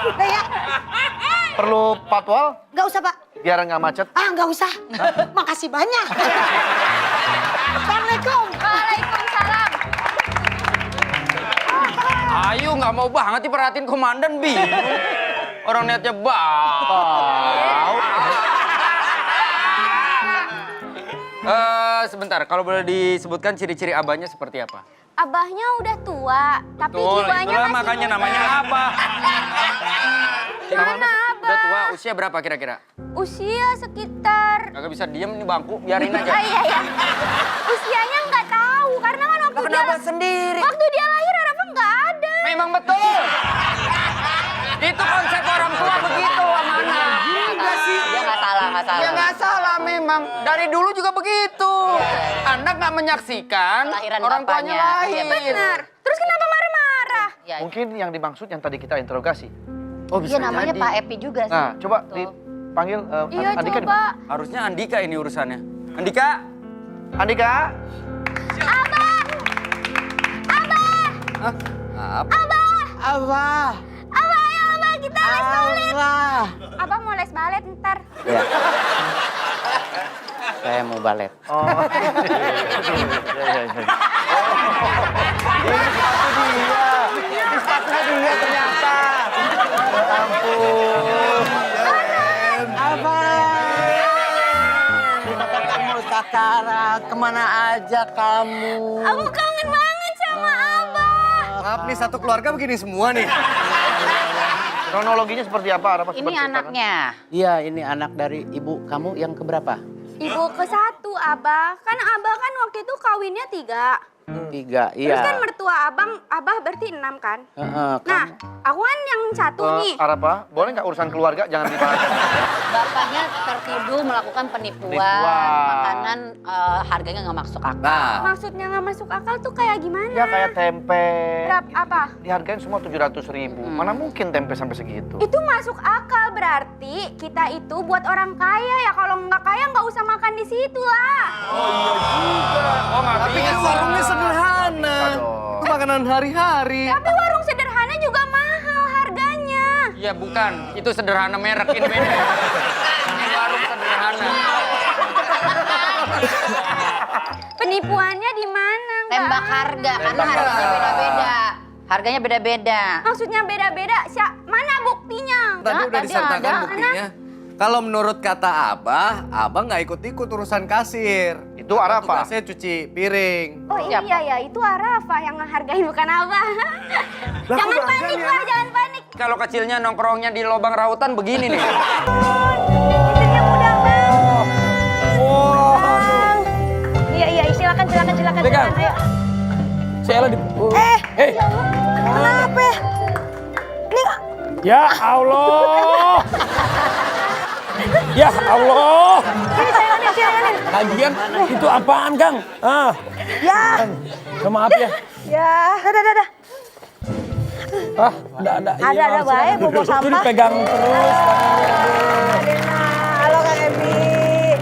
Udah ya.
Perlu patwal?
Nggak usah Pak.
Biar nggak macet.
Nggak usah. Makasih banyak. Assalamualaikum.
Waalaikumsalam.
Ayo, nggak mau banget diperhatiin komandan, bingung. Orang niatnya bau. Sebentar, kalau boleh disebutkan ciri-ciri abahnya seperti apa?
Abahnya udah tua, tapi
Betul,
jiwanya
itulah
masih
makanya
muda.
namanya Abah.
Mana Abah?
Udah tua, usia berapa kira-kira?
Usia sekitar...
Kagak bisa diem nih bangku, biarin aja.
Iya. Usianya nggak tahu, karena kan
Kenapa sendiri?
waktu dia lahir Rafa nggak ada.
Memang betul. Itu konsep orang tua begitu, amanah. Enggak sih.
dia nggak salah.
Ya nggak salah memang. Dari dulu juga begitu. Anda nggak menyaksikan
Lahiran
orang tuanya
bapaknya.
lahir.
Iya,
Benar. Terus kenapa marah-marah?
Ya,
Mungkin yang dimaksud yang tadi kita interogasi.
Oh
iya namanya
jadi.
Pak Epi juga sih.
Nah, coba
Betul.
dipanggil
Iya
Andika di
coba.
mana?
Harusnya Andika ini urusannya. Andika?
Andika?
Hah? Apa?
Abah.
Abah, ayo Abah, kita les balet.
Abah.
Abah mau les balet ntar.
Ya. Saya mau balet.
Oh. Iya.
Abah. Kamu sekarang kemana aja kamu?
Aku kangen banget sama Abah.
Maaf nih, satu keluarga begini semua nih.
Kronologinya seperti apa? Rafa,
Ini
coba ceritakan.
anaknya.
Iya, ini anak dari ibu kamu yang keberapa?
Ibu ke-1 Abah. Kan Abah kan waktu itu kawinnya 3.
3,
Terus kan
iya.
mertua abah berarti 6 kan?
Heeh,
Nah, aku kan yang 1 nih.
Arafa, boleh nggak urusan keluarga jangan dibahas?
Bapaknya tertuduh melakukan penipuan,
Penipuan.
makanan harganya nggak masuk akal.
Nah,
Maksudnya nggak masuk akal tuh kayak gimana?
Ya kayak tempe.
Berapa apa?
Dihargain semua 700.000. Mana mungkin tempe sampai segitu?
Itu masuk akal berarti kita itu buat orang kaya ya. Kalau nggak kaya nggak usah makan di situ lah.
Oh, nggak
tapi kan warungnya sederhana.
Aduh.
Itu makanan hari-hari.
Tapi warung sederhana juga mahal harganya.
Ya bukan, itu sederhana merek ini beda. Ini warung sederhana.
Penipuannya di mana? Nggak
Tembak
ada.
harga, karena harganya beda-beda. Harganya beda-beda.
Maksudnya beda-beda. Mana buktinya?
Tadi udah
tadi
disertakan
ada.
buktinya. Kalau menurut kata Abah nggak ikut-ikut urusan kasir.
Itu Arafa.
Tugasnya cuci piring.
Oh iya ya, itu Arafa yang ngehargain bukan Abah. Jangan panik lah, jangan panik.
Kalau kecilnya nongkrongnya di lubang rautan begini nih.
Istrinya muda banget. Iya, silakan.
Pegang.
Ayo.
Ciela di...
Kenapa?
Ya Allah. Ya Allah.
Silakan.
Lagian itu apaan, Kang?
Ya.
Maaf ya.
Ya. Dah.
Ada.
Ada baik, bobo
Itu
sampah.
dipegang terus.
Halo Kang Epi.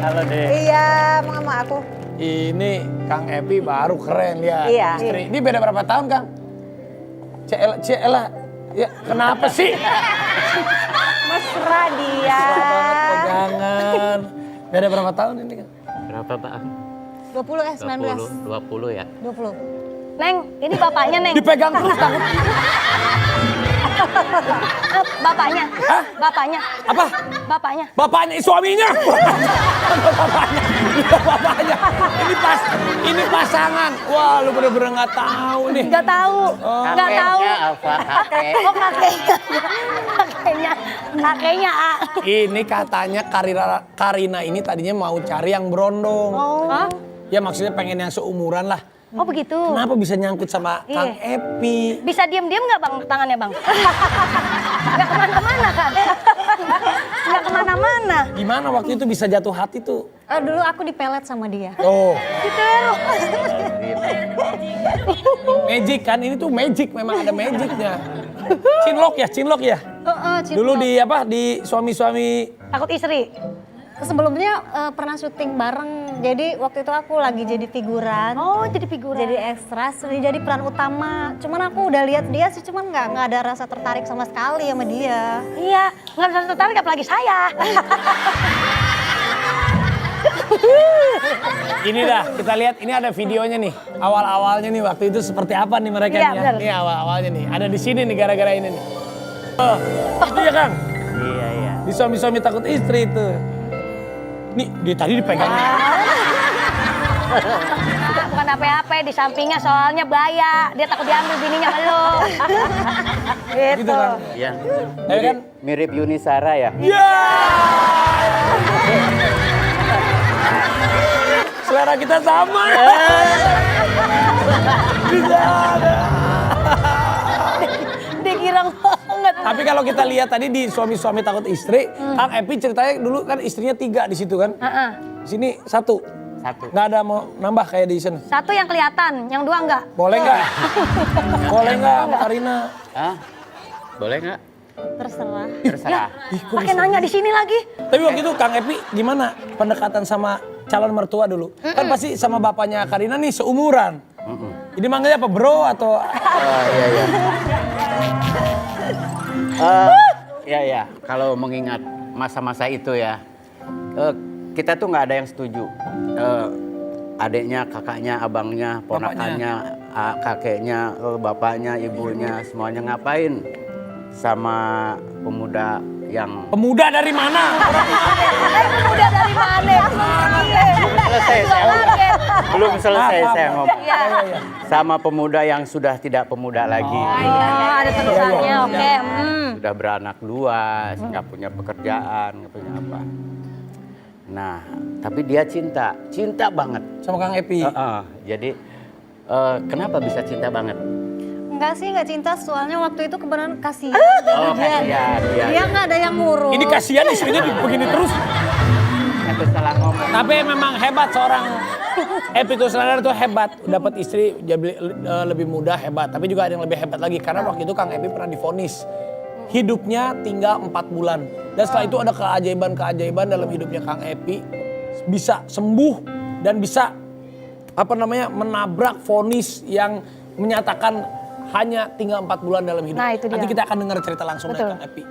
Halo, Dek.
Iya, sama aku.
Ini Kang Epi baru keren ya.
Iya.
Istri. Ini beda berapa tahun, Kang? Ciela. Ya, kenapa sih?
Mesra dia.
Pegangan. Beda berapa tahun ini, Kang?
Berapa, Pak?
20 19.
20 ya?
20. Neng, ini bapaknya, Neng.
Dipegang terus takut.
Bapaknya.
Hah?
Bapaknya.
Apa?
Bapaknya.
Bapaknya, suaminya. Bapaknya. Ini pasangan. Wah, lu bener-bener nggak tahu nih.
Nggak tahu. Nggak tahu.
Apa, kakek?
Oh, kakeknya.
Ini katanya Karina ini tadinya mau cari yang berondong.
Oh.
Ya maksudnya pengen yang seumuran lah.
Oh begitu.
Kenapa bisa nyangkut sama Kang Epi?
Bisa diam-diam nggak bang tangannya bang? Nggak kemana-mana kan? Nggak kemana-mana.
Gimana waktu itu bisa jatuh hati tuh?
Dulu aku dipelet sama dia.
Oh,
Gitu.
magic kan? Ini tuh magic, memang ada magicnya. Cinlok ya? Dulu di suami-suami.
Takut istri.
Sebelumnya pernah syuting bareng, jadi waktu itu aku lagi jadi figuran.
Oh jadi figuran.
Jadi ekstra, jadi peran utama. Cuman aku udah lihat dia sih, cuman nggak ada rasa tertarik sama sekali sama dia.
Iya, nggak bisa tertarik apalagi saya.
Ini dah, kita lihat ini ada videonya nih. Awal-awalnya nih waktu itu seperti apa nih mereka
Iya,
nih ya.
benar.
Ini awal-awalnya nih. Ada di sini nih gara-gara ini nih. Itu ya Kang?
Iya.
Di suami-suami takut istri itu. Nih, dia tadi dipegangnya.
Bukan apa-apa, di sampingnya soalnya bahaya. Dia takut diambil bininya lo. Gitu.
Gitu kan?
Iya.
Tapi kan?
Mirip Yuni Sara ya?
Ya! Selera kita sama. Bisa ada.
Dikira banget.
Tapi kalau kita lihat tadi di suami-suami takut istri, Kang Epi ceritanya dulu kan istrinya 3 di situ kan? Di sini 1. Nggak ada mau nambah kayak di sini.
Satu yang kelihatan, yang 2 enggak.
Boleh nggak? Boleh nggak, Mbak Karina?
Hah? Boleh nggak?
Terserah.
Terserah.
Pakai nanya di sini lagi.
Tapi waktu itu Kang Epi gimana pendekatan sama calon mertua dulu? Kan pasti sama bapaknya Karina nih seumuran. Jadi manggilnya apa, bro atau?
Iya. Kalau mengingat masa-masa itu ya, kita tuh nggak ada yang setuju. Adiknya, kakaknya, abangnya, ponakannya, kakeknya, bapaknya, ibunya, semuanya ngapain sama pemuda yang...
Pemuda dari mana?
Pemuda dari mana?
Belum selesai saya ngomong.
Iya.
Sama pemuda yang sudah tidak pemuda lagi.
Ada tulisannya, oke.
Sudah beranak 2, nggak punya pekerjaan, nggak punya apa. Nah, tapi dia cinta banget.
Sama Kang Epi.
Jadi kenapa bisa cinta banget?
Enggak sih, enggak cinta. Soalnya waktu itu kebenaran kasihan.
Oh, kasihan. Iya,
Dia nggak ada yang ngurus.
Ini kasihan istrinya begini terus.
Itu salah ngomong.
Tapi memang hebat seorang Epi Kusnandar itu hebat. Dapat istri jadi lebih mudah, hebat. Tapi juga ada yang lebih hebat lagi. Karena waktu itu Kang Epi pernah divonis. Hidupnya tinggal 4 bulan. Dan setelah itu ada keajaiban-keajaiban dalam hidupnya Kang Epi. Bisa sembuh dan bisa menabrak vonis yang menyatakan hanya tinggal 4 bulan dalam hidup.
Nah, itu dia.
Nanti kita akan dengar cerita langsung
Betul.
dari Kang Epi.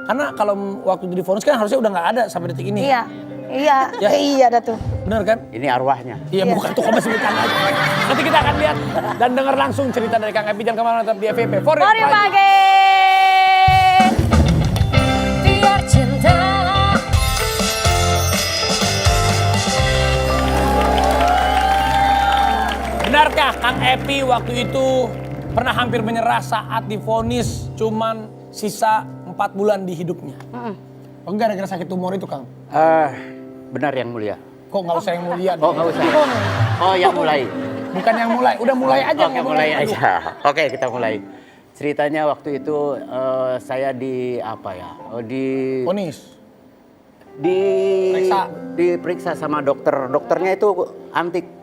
Karena kalau waktu itu divonis kan harusnya udah nggak ada sampai detik ini.
Iya. Iya.
Ya.
Iya dah tuh.
Benar kan?
Ini arwahnya.
Iya, bukan tuh kamu sebutkan lagi. Nanti kita akan lihat dan dengar langsung cerita dari Kang Epi. Jangan kemana-mana, tetap di FVP. For your
Pagi.
Biar cinta.
Benarkah Kang Epi waktu itu pernah hampir menyerah saat divonis cuman sisa 4 bulan di hidupnya? Oh, gara-gara sakit tumor itu, Kang?
Benar yang mulia.
Kok nggak usah yang mulia?
Oh, nggak usah. Oh, yang mulai.
Bukan yang mulai, udah mulai aja.
Oke, mulai aja. Oke, kita mulai. Ceritanya waktu itu saya di apa ya? Di
vonis.
Diperiksa sama dokter. Dokternya itu antik.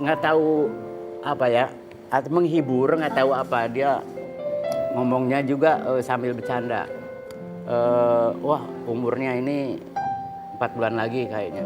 Nggak tahu apa ya, atau menghibur, nggak tahu apa, dia ngomongnya juga sambil bercanda. Wah, umurnya ini 4 bulan lagi kayaknya.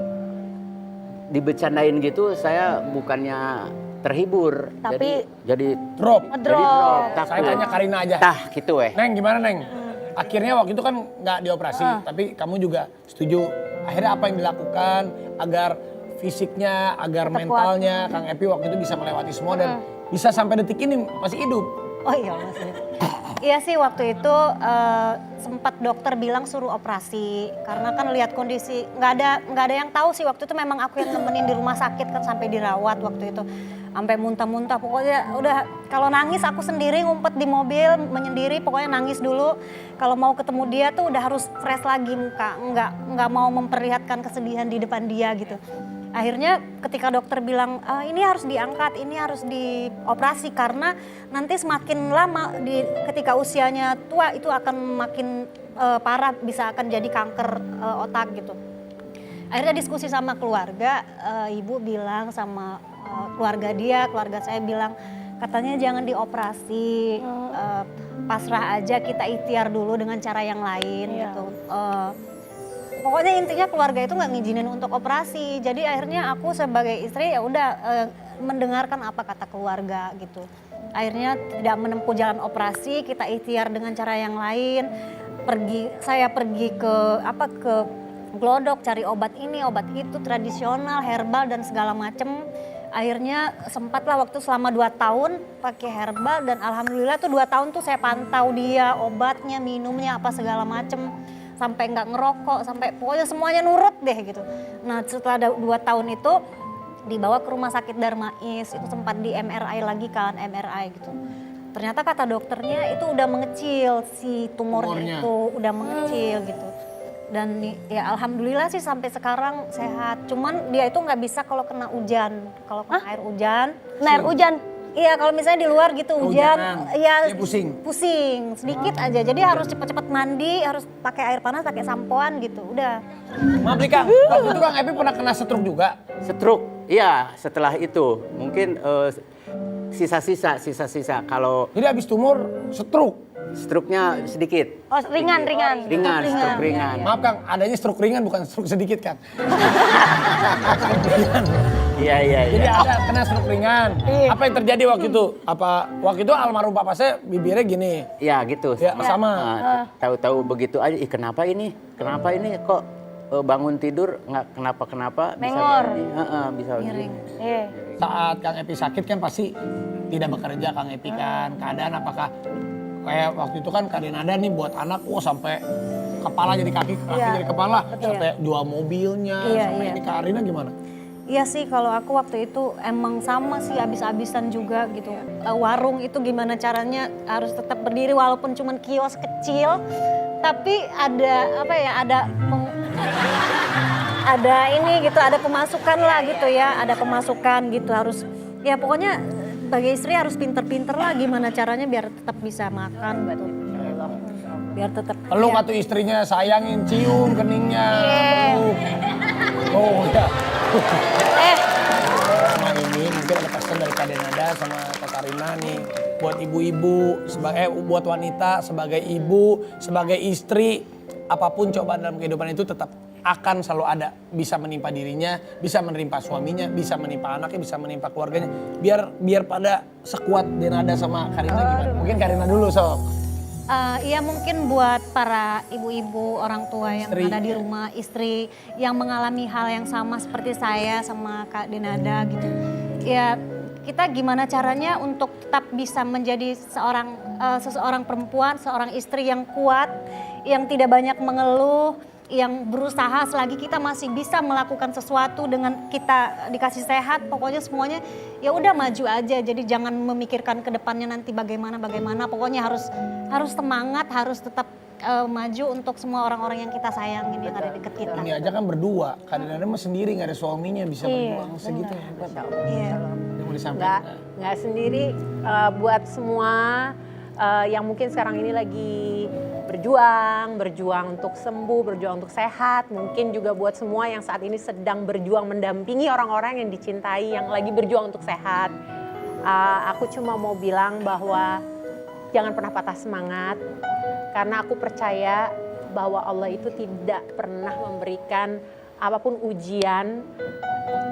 Dibecandain gitu, saya bukannya terhibur,
Tapi
jadi
drop.
takut.
Saya tanya Karina aja.
Gitu
Neng, gimana Neng? Akhirnya waktu itu kan nggak dioperasi, tapi kamu juga setuju. Akhirnya apa yang dilakukan agar fisiknya, agar mentalnya Kang Epi waktu itu bisa melewati semua dan bisa sampai detik ini masih hidup?
Oh iya masih. Iya sih waktu itu sempat dokter bilang suruh operasi karena kan lihat kondisi nggak ada yang tahu sih waktu itu memang aku yang nemenin di rumah sakit kan sampai dirawat waktu itu sampai muntah-muntah pokoknya udah kalau nangis aku sendiri ngumpet di mobil menyendiri pokoknya nangis dulu kalau mau ketemu dia tuh udah harus fresh lagi muka nggak mau memperlihatkan kesedihan di depan dia gitu. Akhirnya ketika dokter bilang ini harus diangkat, ini harus dioperasi karena nanti semakin lama ketika usianya tua itu akan makin parah bisa akan jadi kanker otak gitu. Akhirnya diskusi sama keluarga, ibu bilang sama keluarga saya bilang katanya jangan dioperasi, pasrah aja kita ikhtiar dulu dengan cara yang lain gitu. Pokoknya intinya keluarga itu nggak ngizinin untuk operasi. Jadi akhirnya aku sebagai istri ya udah mendengarkan apa kata keluarga gitu. Akhirnya tidak menempuh jalan operasi, kita ikhtiar dengan cara yang lain. Saya pergi ke Glodok cari obat ini, obat itu tradisional, herbal dan segala macem. Akhirnya sempatlah waktu selama 2 tahun pakai herbal dan alhamdulillah tuh 2 tahun tuh saya pantau dia obatnya, minumnya apa segala macem. Sampai nggak ngerokok, sampai pokoknya semuanya nurut deh gitu. Nah setelah 2 tahun itu dibawa ke rumah sakit Darmais, itu sempat di MRI lagi kan, MRI gitu. Ternyata kata dokternya itu udah mengecil, si tumornya itu udah mengecil gitu. Dan ya alhamdulillah sih sampai sekarang sehat. Cuman dia itu nggak bisa kalau kena hujan, kalau kena air hujan.
Air hujan?
Iya kalau misalnya di luar gitu hujan, ya
pusing
sedikit aja. Jadi harus cepet-cepet mandi, harus pakai air panas, pakai sampoan gitu. Udah.
Maaf nih Kang, waktu itu Kang Epi pernah kena stroke juga?
Stroke, iya setelah itu mungkin sisa-sisa. Kalau
jadi habis tumor stroke?
Stroke-nya sedikit.
Oh ringan.
Stroke ringan.
Maaf Kang, adanya stroke ringan bukan stroke sedikit Kang.
Iya.
Jadi ada kena stroke ringan. Apa yang terjadi waktu itu? Waktu itu almarhum papa saya bibirnya gini.
Iya gitu.
Ya, sama.
Tahu-tahu begitu aja. Kenapa ini kok bangun tidur nggak kenapa
Mengor.
Bisa begini.
Saat Kang Epi sakit kan pasti tidak bekerja Kang Epi kan. Keadaan apakah kayak waktu itu kan keadaan ada nih buat anak, sampai kepala jadi kaki jadi kepala, sampai jual mobilnya, sampai ini Karina gimana?
Iya sih kalau aku waktu itu emang sama sih habis-habisan juga gitu. Warung itu gimana caranya harus tetap berdiri walaupun cuman kios kecil, tapi ada ada ini gitu, ada pemasukan lah gitu ya, ada pemasukan gitu harus Ya pokoknya sebagai istri harus pinter-pinter lah gimana caranya biar tetap bisa makan gitu. Biar tetap.
Peluk atau istrinya sayangin, cium keningnya. Peluk. Oh ya. Sama ini mungkin ada pesan dari Kak Denada sama Kak Karina nih buat ibu-ibu, buat wanita sebagai ibu, sebagai istri, apapun cobaan dalam kehidupan itu tetap akan selalu ada, bisa menimpa dirinya, bisa menimpa suaminya, bisa menimpa anaknya, bisa menimpa keluarganya. Biar pada sekuat Denada sama Karina gimana? Mungkin Karina dulu sob.
Iya mungkin buat para ibu-ibu orang tua yang
Istri.
ada di rumah, istri yang mengalami hal yang sama seperti saya sama Kak Denada gitu. Ya kita gimana caranya untuk tetap bisa menjadi seseorang perempuan, seorang istri yang kuat, yang tidak banyak mengeluh, yang berusaha selagi kita masih bisa melakukan sesuatu dengan kita dikasih sehat, pokoknya semuanya ya udah maju aja. Jadi jangan memikirkan ke depannya nanti bagaimana, pokoknya harus semangat, harus tetap maju untuk semua orang-orang yang kita sayangin yang ada dekat kita.
Ini aja kan berdua, kadang-kadang mah sendiri nggak ada suaminya bisa berjuang segitu.
Iya.
Yang mau disampaikan.
Nggak sendiri, buat semua yang mungkin sekarang ini lagi berjuang untuk sembuh, berjuang untuk sehat. Mungkin juga buat semua yang saat ini sedang berjuang mendampingi orang-orang yang dicintai, yang lagi berjuang untuk sehat. Aku cuma mau bilang bahwa jangan pernah patah semangat, karena aku percaya bahwa Allah itu tidak pernah memberikan apapun ujian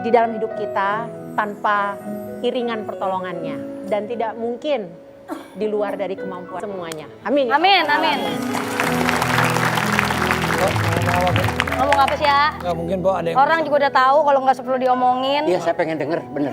di dalam hidup kita tanpa iringan pertolongannya. Dan tidak mungkin di luar dari kemampuan semuanya. Amin.
Amin, amin. Ngomong apa sih ya?
Nggak mungkin po ada yang
Orang juga udah tahu kalau nggak perlu diomongin.
Iya, saya pengen denger, bener.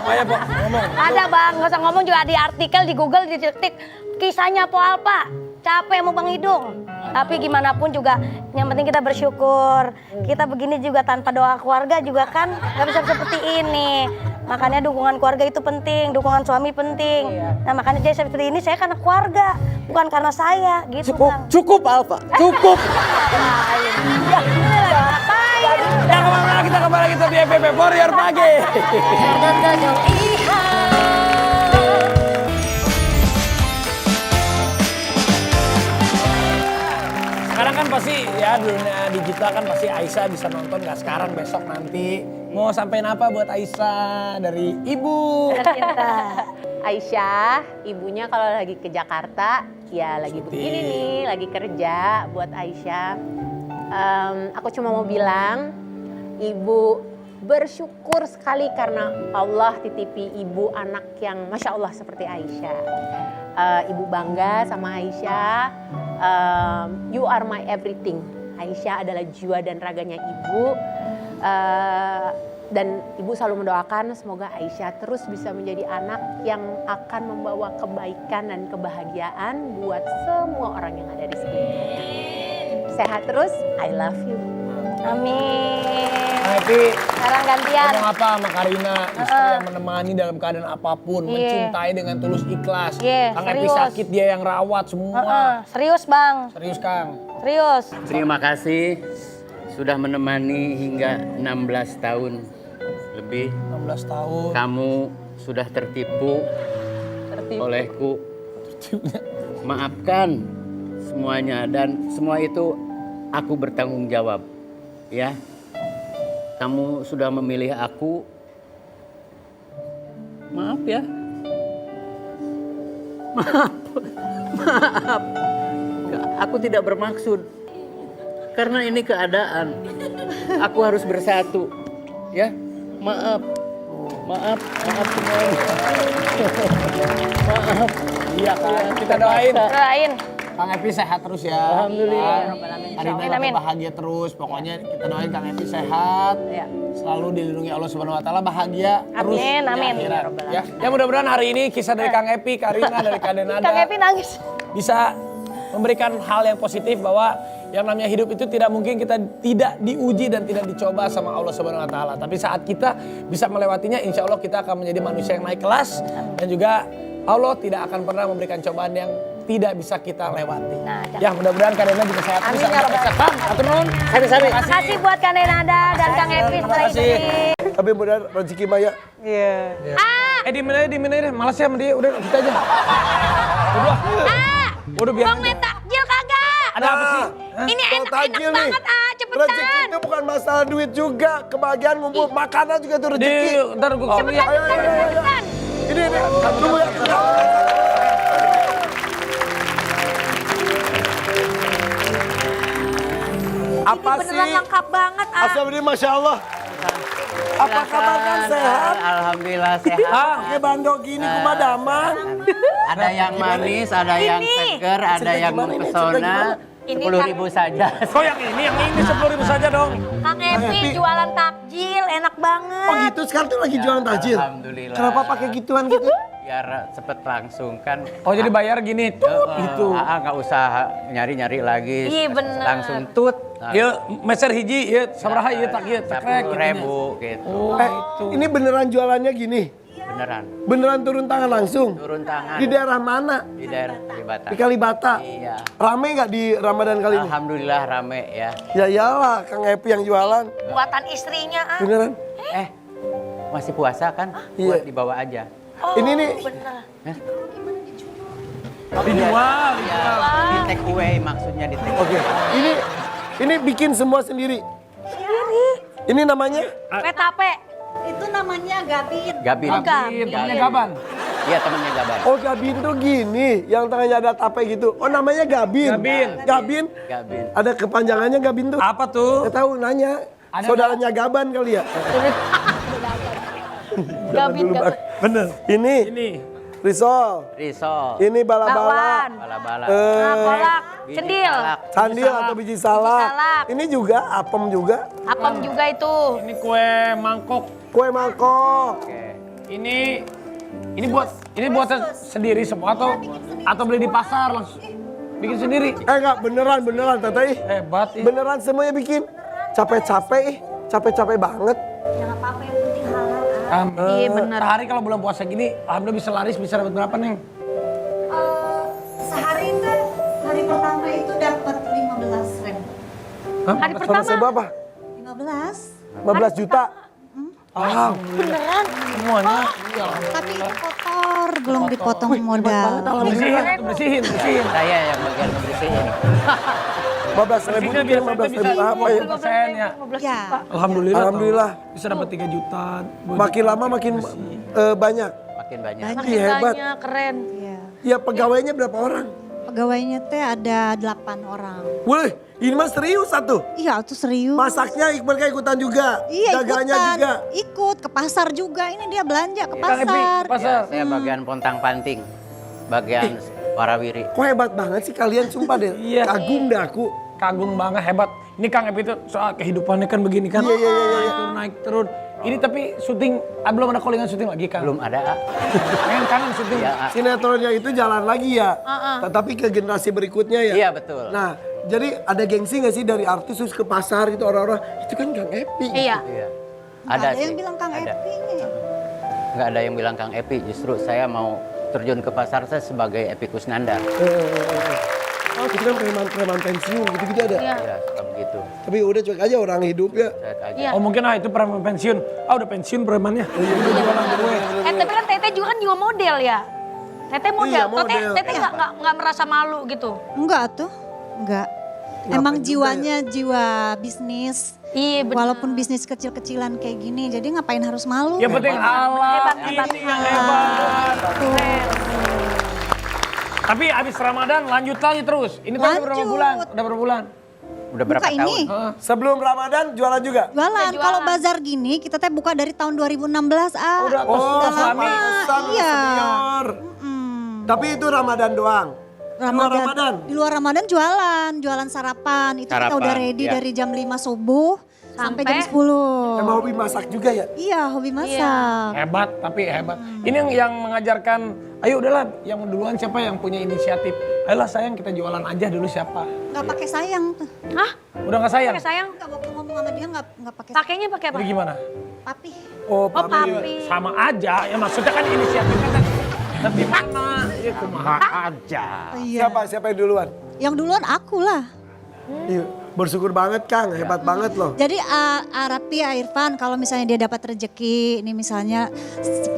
Ayo po, ngomong.
Ada bang, nggak usah ngomong juga di artikel, di Google, di detik. Kisahnya Po Alpa, capek mau Bang Hidung. Tapi gimana pun juga, yang penting kita bersyukur. Kita begini juga tanpa doa keluarga juga kan nggak bisa seperti ini. Makanya dukungan keluarga itu penting, dukungan suami penting. Nah makanya saya seperti ini, saya karena keluarga, bukan karena saya gitu Bang.
Cukup Alfa, cukup.
Yang kemana kita kembali kita di FPP Warrior Pagi. Sekarang kan pasti ya dunia digital kan pasti Aisyah bisa nonton nggak sekarang besok nanti. Mau sampein apa buat Aisyah dari ibu?
Aisyah, ibunya kalau lagi ke Jakarta, ya lagi begini nih, lagi kerja buat Aisyah. Aku cuma mau bilang, ibu bersyukur sekali karena Allah titipi ibu anak yang Masya Allah seperti Aisyah. Ibu bangga sama Aisyah, you are my everything. Aisyah adalah jiwa dan raganya ibu. Dan ibu selalu mendoakan semoga Aisyah terus bisa menjadi anak yang akan membawa kebaikan dan kebahagiaan buat semua orang yang ada di sekelilingnya. Sehat terus, I love you.
Amin.
Happy.
Sekarang gantian.
Ngomong apa sama Karina, istri yang menemani dalam keadaan apapun, mencintai dengan tulus ikhlas. Kang Epi
serius.
sakit, dia yang rawat semua.
Serius Bang,
Serius Kang.
serius.
Terima kasih sudah menemani hingga 16 tahun lebih.
16 tahun.
Kamu sudah tertipu olehku. Maafkan semuanya dan semua itu aku bertanggung jawab. Ya. Kamu sudah memilih aku. Maaf ya. Maaf. Aku tidak bermaksud. Karena ini keadaan. Aku harus bersatu. Ya. Maaf. Maaf semuanya. Maaf.
Iya Kang, kita doain.
Doain.
Kang Epi sehat terus ya.
Alhamdulillah.
Karina tetap bahagia terus. Pokoknya kita doain Kang Epi sehat. Selalu dilindungi Allah Subhanahu wa taala, bahagia terus.
Amin.
di akhirat. Ya mudah-mudahan hari ini kisah dari Kang Epi, Karina dari Kak Denada
Kang Epi nangis.
bisa memberikan hal yang positif bahwa yang namanya hidup itu tidak mungkin kita tidak diuji dan tidak dicoba sama Allah Subhanahu wa taala. Tapi saat kita bisa melewatinya, insya Allah kita akan menjadi manusia yang naik kelas dan juga Allah tidak akan pernah memberikan cobaan yang tidak bisa kita lewati. Ya mudah-mudahan Karina juga sehat.
Amin ya Rabbal Alamin.
Atur nuhun.
Terima kasih buat Kak Denada dan Kang Epi setelah ini.
Tapi mudah rezeki Maya.
Iya. Dimin aja deh. Malas ya sama dia. Udah kita aja. Udah biar.
Bang main takjil kagak?
Ada apa sih?
Ini enak banget cepetan.
Rezeki itu bukan masalah duit juga. Kebahagiaan ngumpul makanan juga itu rezeki.
Ntar gue kasih lihat.
Cepetan.
Ini tunggu ya. Apa
Ini
sih?
beneran lengkap banget,
Astagfirullah, Masya Allah. Apa kabar kan sehat?
Alhamdulillah sehat.
Pakai bandok gini kumadaman.
Ada yang manis, ada yang seger, ada yang mempesona. 10.000 saja.
Oh yang ini 10.000 saja dong.
Kang Epi jualan takjil, enak banget.
Oh gitu, sekarang tuh lagi jualan takjil.
Alhamdulillah.
Kenapa pakai gituan gitu?
Biar cepet langsung kan.
Oh jadi bayar gini, tut gitu.
Nggak usah nyari-nyari lagi.
Iya, bener.
Langsung tut.
Iya, meser hiji, iya, sabaraha, iya, tak, iya, cekrek.
10.000 gitu.
Ini beneran jualannya gini?
Beneran.
Beneran turun tangan langsung?
Turun tangan.
Di daerah mana?
Di daerah Kalibata.
Di Kalibata?
Iya.
Rame nggak di Ramadan kali ini?
Alhamdulillah rame ya.
Ya iyalah, Kang Epi yang jualan.
Buatan istrinya,
Beneran?
Masih puasa kan?
Iya.
Buat dibawa aja.
Ini nih.
Bener.
Dijual.
Ya, di take away maksudnya di take away.
Oke. Ini bikin semua sendiri. Ini namanya?
Petape.
Itu namanya Gabin.
Gabin.
Oh, Gabin.
Temennya Gaban.
Iya temennya Gaban.
Oh Gabin tuh gini, yang tangannya ada tape gitu. Oh namanya Gabin. Gabin.
Gabin.
Ada kepanjangannya Gabin tuh.
Apa tuh?
Saya tahu nanya. Saudaranya Gaban kali ya.
Gabin.
Bener. Ini. Risol. Ini bala-bala.
Bala-bala.
Kolak, cendil.
Candil atau biji salak. Ini juga apem juga.
Apem juga itu.
Ini kue mangkok.
Kue mangkok.
Ini buat sendiri semua atau beli di pasar langsung bikin sendiri.
Enggak, beneran Tete.
Hebat.
Beneran semuanya bikin. Capek-capek banget.
Jangan apa-apa yang penting halal.
Iya bener.
Sehari kalau bulan puasa gini, alhamdulillah bisa laris, bisa dapat berapa Neng?
Sehari itu hari pertama itu dapat 15.000.
Hari pertama.
Berapa?
15.
15 juta. Wow.
Beneran.
Semuanya.
Tapi kotor, belum dipotong modal.
Bersihin.
Saya yang bagian bersihin.
15.000
Biasanya
15.000 apa ya?
15% ya.
Ya.
Alhamdulillah. Bisa dapat 3 juta.
Makin lama makin banyak.
Makin banyak.
Makin
hebat.
banyak, keren.
Ya pegawainya berapa orang?
Pegawainya teh ada 8 orang.
Wih, ini mah serius satu.
Iya, itu serius.
Masaknya Iqbal kayak ikutan juga.
Iya,
Dagangnya
ikutan.
juga.
Ikut ke pasar juga. Ini dia belanja ke
Kang Epi,
pasar.
pasar.
Saya bagian pontang-panting. Bagian warawiri.
Kok hebat banget sih kalian, sumpah deh.
Iya.
Kagum deh aku.
Kagum banget, hebat. Ini Kang Epi itu soal kehidupannya kan begini kan.
Iya.
Naik turun. Ini tapi syuting, belum ada callingan syuting lagi Kang?
Belum ada.
Pengen kangen syuting.
Ya,
Sinetronnya itu jalan lagi ya. Tapi ke generasi berikutnya ya.
iya betul.
Nah, jadi ada gengsi gak sih dari artis terus ke pasar gitu orang-orang? Itu kan Kang Epi.
Iya.
Iya.
Nggak ada
sih.
yang bilang Kang
Ada.
Epi.
Nggak ada yang bilang Kang Epi, justru saya mau terjun ke pasar saya sebagai Epi Kusnandar.
Oh, itu kan preman pensiun gitu-gitu ada.
Iya.
Ya, suka begitu.
Tapi udah cuek aja orang hidup ya.
Cuek aja.
Iya.
Oh mungkin itu preman pensiun. Udah pensiun premannya. Udah jualan kue.
Tapi kan Tete juga kan juga model ya. Tete model.
Iya, model.
Tete nggak merasa malu gitu.
Enggak tuh, enggak. Emang jiwanya jiwa bisnis.
Iya bener.
Walaupun bisnis kecil-kecilan kayak gini, jadi ngapain harus malu?
Yang penting halal.
Hebat.
Ini yang hebat. Tapi abis Ramadan lanjut lagi terus. Ini tuh udah berapa
Lanjut.
bulan? Udah berapa bulan?
Udah berapa
Buka
tahun?
ini.
Sebelum Ramadan jualan juga?
Jualan.
Jualan.
Kalau bazar gini kita teh buka dari tahun 2016
Udah
Udah lama.
pantesan
Iya.
senior. Tapi itu Ramadan doang. Luar Ramadan.
Di luar Ramadan jualan sarapan. Itu kita
Sarapan,
udah ready
iya.
dari jam 5 subuh sampai jam 10.
Emang hobi masak juga ya?
Iya, hobi masak.
Hebat, tapi hebat. Ini yang mengajarkan, ayo udahlah yang duluan siapa yang punya inisiatif. Ayolah sayang kita jualan aja dulu siapa.
Nggak pakai sayang tuh.
Hah?
Udah gak sayang?
Pakai sayang?
Nggak waktu ngomong sama dia nggak pakai
Pakainya pakai apa?
Jadi gimana?
papi.
Oh,
Papi.
Sama aja, ya maksudnya kan inisiatifnya kan. Tapi mana? Ya kumaha aja.
Iya.
Siapa yang duluan?
Yang duluan aku lah.
Iya. Bersyukur banget Kang, hebat banget loh.
Jadi Arapi, Irfan kalau misalnya dia dapat rezeki, ini misalnya 10.000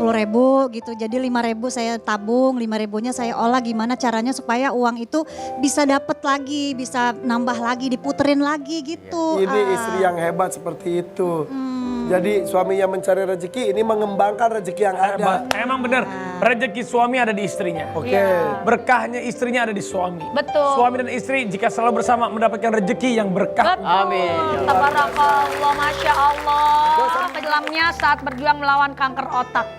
gitu, jadi 5.000 saya tabung, 5.000-nya saya olah, gimana caranya supaya uang itu bisa dapat lagi, bisa nambah lagi, diputerin lagi gitu.
Ini istri yang hebat seperti itu. Jadi suaminya mencari rezeki, ini mengembangkan rezeki yang ada.
Emang bener, rezeki suami ada di istrinya.
Oke.
Berkahnya istrinya ada di suami.
Betul.
Suami dan istri jika selalu bersama mendapatkan rezeki yang berkah.
Amin. Tabarakallah, Masya Allah. Penyelamnya saat berjuang melawan kanker otak.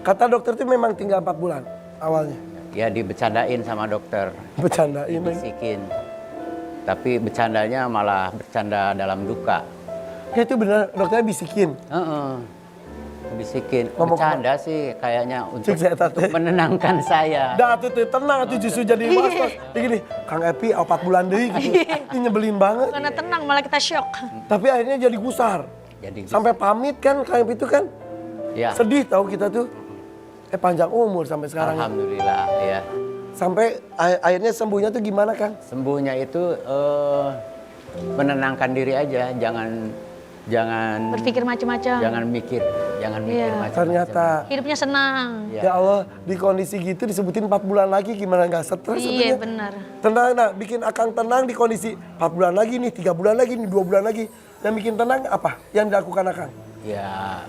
Kata dokter itu memang tinggal 4 bulan awalnya.
Ya dibecandain sama dokter.
Bercandain.
Dibisikin. Tapi bercandanya malah bercanda dalam duka.
Ya itu benar, dokternya bisikin.
Bisikin.
Ngomong
Bercanda sih kayaknya untuk
untuk
menenangkan saya.
Dah tuh tenang tuh justru jadi was-was. Begini, Kang Epi 4 bulan deh gitu. Ini nyebelin banget.
Karena tenang malah kita syok.
Tapi akhirnya jadi gusar. Sampai pamit kan Kang Epi itu kan.
Ya.
Sedih tahu kita tuh. Panjang umur sampai sekarang.
Alhamdulillah ya.
Sampai akhirnya sembuhnya tuh gimana Kang?
Sembuhnya itu menenangkan diri aja, jangan
Berpikir macam-macam.
jangan mikir macam-macam.
Ternyata
Hidupnya senang.
ya Allah, di kondisi gitu disebutin 4 bulan lagi gimana nggak stres
Iya
sebetulnya?
benar.
Tenang, nah bikin Akang tenang di kondisi 4 bulan lagi nih, 3 bulan lagi nih, 2 bulan lagi. Yang bikin tenang apa? Yang dilakukan Akang?
Ya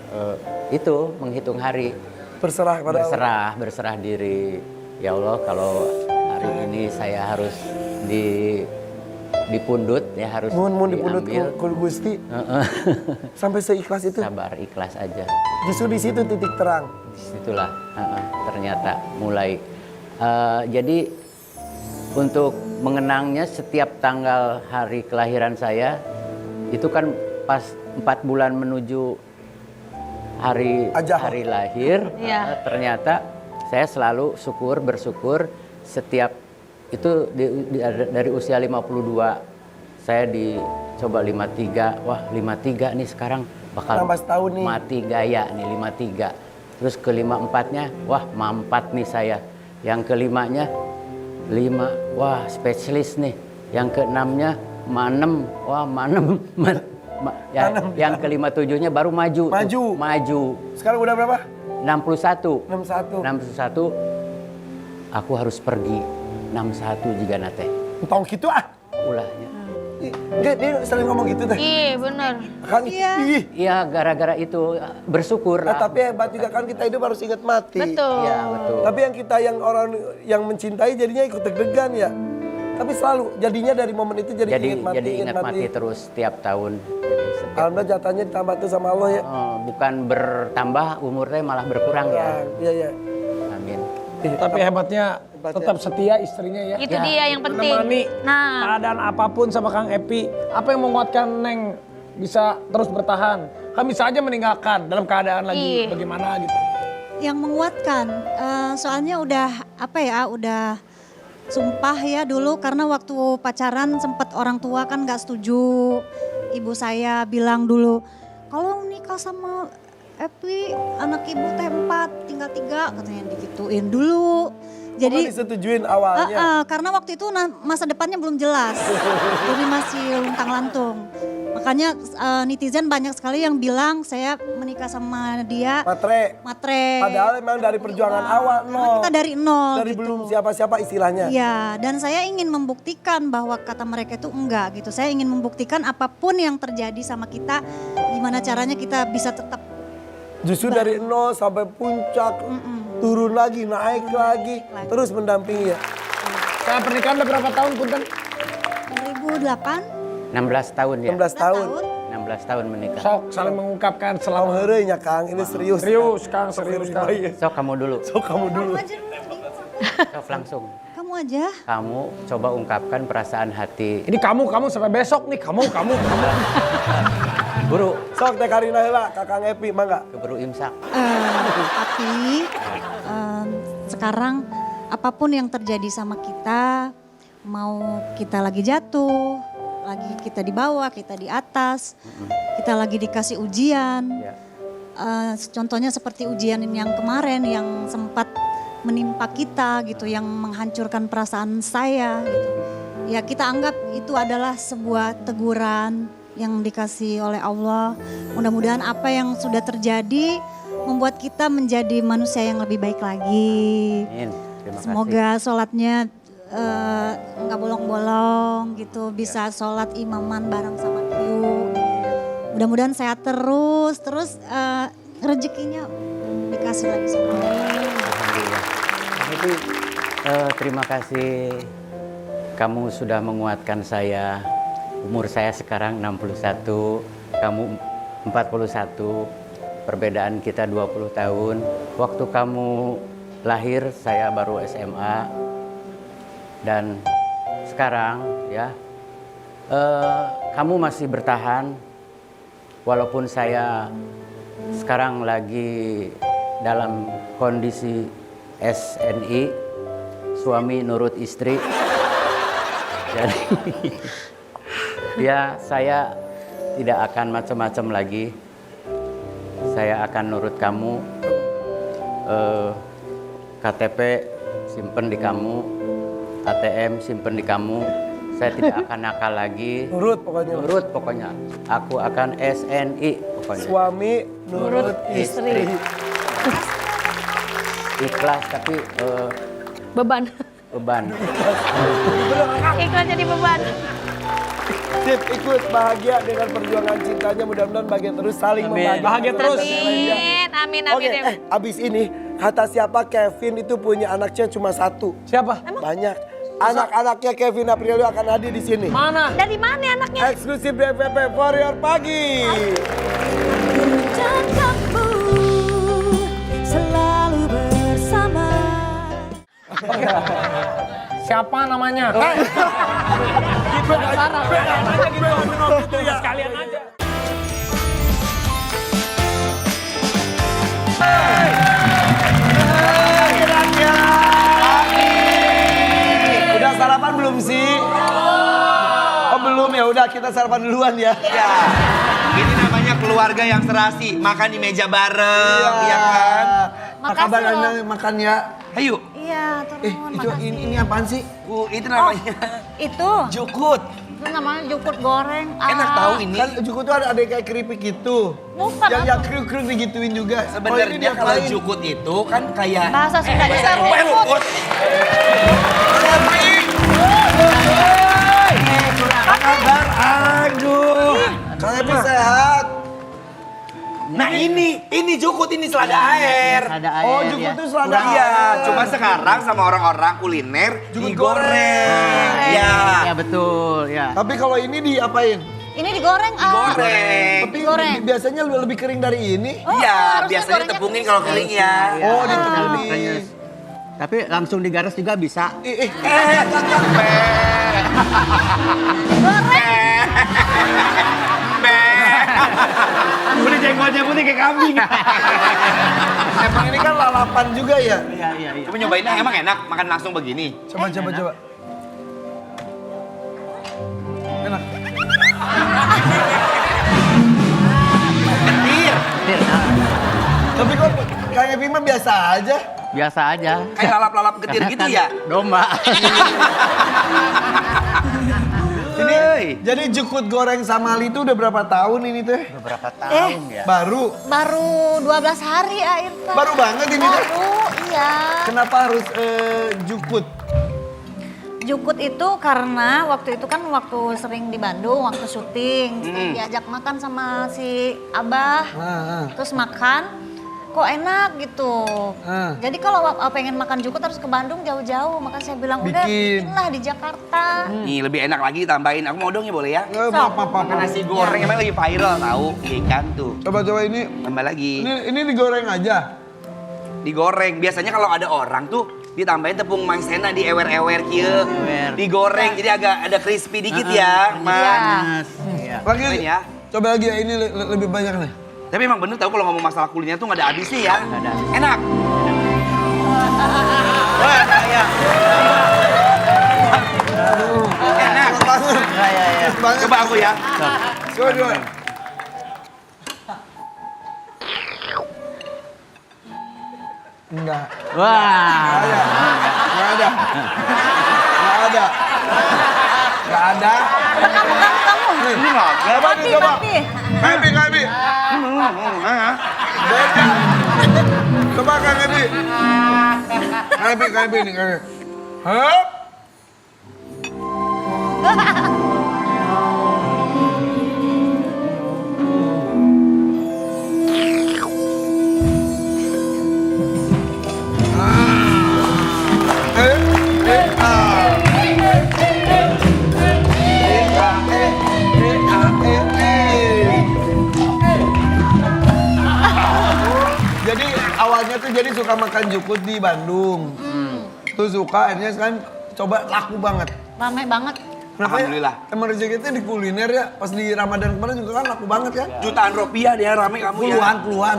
itu menghitung hari.
Berserah kepada Allah.
Berserah diri. Ya Allah, kalau hari ini saya harus dipundut ya harus
Mun dipundut
diambil.
ku Gusti. Sampai seikhlas itu.
Sabar, ikhlas aja.
Justru di situ titik terang.
Disitulah ternyata mulai. Jadi untuk mengenangnya setiap tanggal hari kelahiran saya itu kan pas 4 bulan menuju hari lahir.
Iya.
Ternyata saya selalu bersyukur setiap itu dari usia 52 saya dicoba 53. Wah 53 nih sekarang bakal
Nambah setahun nih.
mati gaya nih 53. Terus ke 54-nya wah mampat nih saya. Yang ke-5-nya 5 wah spesialis nih. Yang ke-6-nya manem wah manem. Yang ke-57-nya baru maju.
Sekarang udah berapa?
61.
61.
Aku harus pergi 61 juga nate.
Tong gitu ah.
Ulahnya.
Dia sering ngomong gitu teh.
Iya benar.
Kan
Iya gara-gara itu bersyukur lah.
Tapi hebat juga kan kita hidup harus ingat mati.
Betul.
Iya betul.
Tapi yang kita yang orang yang mencintai jadinya ikut deg-degan ya. Tapi selalu jadinya dari momen itu jadi ingat mati.
Terus tiap tahun.
Alhamdulillah jatahnya ditambah tuh sama Allah ya.
Bukan bertambah umurnya malah berkurang ya.
Iya.
Amin.
Tapi hebatnya tetap setia istrinya ya.
Itu dia yang penting.
Menemani
Nah.
keadaan apapun sama Kang Epi. Apa yang menguatkan Neng bisa terus bertahan? Kan bisa aja meninggalkan dalam keadaan lagi bagaimana gitu.
Yang menguatkan, soalnya udah udah sumpah ya dulu karena waktu pacaran sempat orang tua kan nggak setuju. Ibu saya bilang dulu, kalau nikah sama Epi anak ibu teh 4 tinggal 3 katanya digituin dulu. Jadi
disetujuin awalnya.
karena waktu itu masa depannya belum jelas. Jadi masih luntang-lantung. Makanya netizen banyak sekali yang bilang saya menikah sama dia matre.
Padahal memang dari perjuangan awal nol.
Kita dari nol
Dari
gitu.
belum siapa-siapa istilahnya.
Iya, dan saya ingin membuktikan bahwa kata mereka itu enggak gitu. Saya ingin membuktikan apapun yang terjadi sama kita, gimana caranya kita bisa tetap.
Justru dari nol sampai puncak, turun lagi, naik lagi, terus mendampingi ya.
Nah, pernikahan udah berapa tahun Punten?
2008.
16 tahun ya.
16 tahun.
16 tahun menikah.
Sok saling mengungkapkan selamat.
Heureuy Kang, ini serius.
Serius Kang, serius Kang.
Sok kamu dulu.
Kamu dulu.
Sok langsung.
Kamu aja.
Kamu coba ungkapkan perasaan hati.
Ini kamu sampai besok nih, kamu.
Buru.
Sok teh Karina heula, Kakang Epi, mangga.
Keburu imsak.
Tapi sekarang apapun yang terjadi sama kita, mau kita lagi jatuh, lagi kita di bawah, kita di atas, kita lagi dikasih ujian. Contohnya seperti ujian yang kemarin yang sempat menimpa kita gitu, yang menghancurkan perasaan saya gitu. ya kita anggap itu adalah sebuah teguran yang dikasih oleh Allah. Mudah-mudahan apa yang sudah terjadi membuat kita menjadi manusia yang lebih baik lagi.
Amin. Terima kasih.
Semoga sholatnya nggak bolong-bolong gitu, bisa sholat imaman bareng sama Q. Mudah-mudahan sehat terus rezekinya dikasih lagi sama Allah.
Alhamdulillah. Tapi terima kasih kamu sudah menguatkan saya. Umur saya sekarang 61, kamu 41. Perbedaan kita 20 tahun. Waktu kamu lahir saya baru SMA. Dan sekarang ya kamu masih bertahan walaupun saya sekarang lagi dalam kondisi SNI, suami nurut istri. Jadi ya saya tidak akan macam-macam lagi. Saya akan nurut kamu. KTP simpen di kamu, ATM simpen di kamu. Saya tidak akan nakal lagi.
Nurut pokoknya.
Nurut pokoknya. Aku akan SNI pokoknya.
Suami nurut istri.
Ikhlas tapi
Beban.
beban.
Ikhlas jadi beban.
Sip, ikut bahagia dengan perjuangan cintanya. Mudah-mudahan bahagia terus, saling membahagiakan.
Bahagia terus.
Amin.
Oke, abis ini kata siapa Kevin itu punya anak cewek cuma satu.
Siapa?
Banyak. Anak-anaknya Kevin Aprilio akan hadir di sini.
Mana?
Dari mana anaknya?
Eksklusif DPP Warrior Pagi.
Selalu bersama.
Siapa namanya? Sekalian aja.
Udah sarapan belum sih? Oh belum ya, udah kita sarapan duluan ya.
Ya, ini namanya keluarga yang serasi, makan di meja bareng, ya kan?
Apa kabar Anda makan ya?
Ayo.
Iya, turun.
Ini apaan sih?
Itu namanya
Itu.
jukut.
Itu namanya jukut goreng.
Enak tahu ini.
Kan jukut tuh ada kayak keripik gitu.
Bukan,
Yang kriuk-kriuk digituin juga.
Sebenarnya kalau jukut itu kan kayak
Bahasa Sunda kita rumput.
Apa kabar? Aduh. Kang Epi sehat.
Nah ini jukut, ini selada air.
Oh jukut itu selada air.
Iya, cuma sekarang sama orang-orang kuliner digoreng.
Ya
Ya.
betul ya.
Tapi kalau ini diapain?
Ini digoreng,
Digoreng.
Tapi
Digoreng.
biasanya lebih kering dari ini.
Iya,
harusnya
biasanya
gorengnya
tepungin kalau kering ya.
Oh ditepunin.
Tapi langsung digaras juga bisa.
Udah jenggotnya putih kayak kambing.
Emang ini kan lalapan juga ya?
Iya.
Coba nyobainnya, emang enak makan langsung begini.
Coba. Enak.
Getir.
Tapi kok Kang Epi mah biasa aja.
Biasa aja.
Kayak lalap-lalap getir gitu ya.
Domba.
Ini jadi jukut goreng Samali itu udah berapa tahun ini teh?
Beberapa tahun ya.
Baru.
Baru 12 hari ya Irfan.
Baru banget ini teh.
Baru, iya.
Kenapa harus jukut?
Jukut itu karena waktu itu kan waktu sering di Bandung, waktu syuting. Diajak makan sama si Abah. Terus makan, kok enak gitu. Jadi kalau pengen makan jukut harus ke Bandung jauh-jauh. Maka saya bilang udah bikinlah di Jakarta.
Nih lebih enak lagi ditambahin. Aku mau dong ya boleh ya?
Apa-apa.
Makan nasi goreng emang lagi viral tahu ikan tuh.
Coba ini.
Tambah lagi.
Ini digoreng aja.
Digoreng. Biasanya kalau ada orang tuh ditambahin tepung maizena di ewer-ewer kieu. Digoreng jadi agak ada crispy dikit ya, Mas.
Lagi
ya.
Coba lagi ya, ini lebih banyak nih.
Tapi emang bener tau kalau ngomong masalah kuliner tuh gak ada habisnya ya. Enak. Wah, ya. Enak banget. Coba aku ya.
Coba. Enggak.
Wah.
Enggak ada.
Gak ada.
Kamu.
Ini naga. Coba nih, coba. Happy, Happy. Beda. Coba Kang Happy. Happy nih. Hup. Jadi awalnya tuh jadi suka makan jukut di Bandung. Tuh suka, akhirnya sekarang coba laku banget.
Rame banget.
Kenapa alhamdulillah. Ya? Emang rezekinya di kuliner ya, pas di Ramadan kemarin juga kan laku banget ya.
Jutaan rupiah dia rame kamu
Puluhan.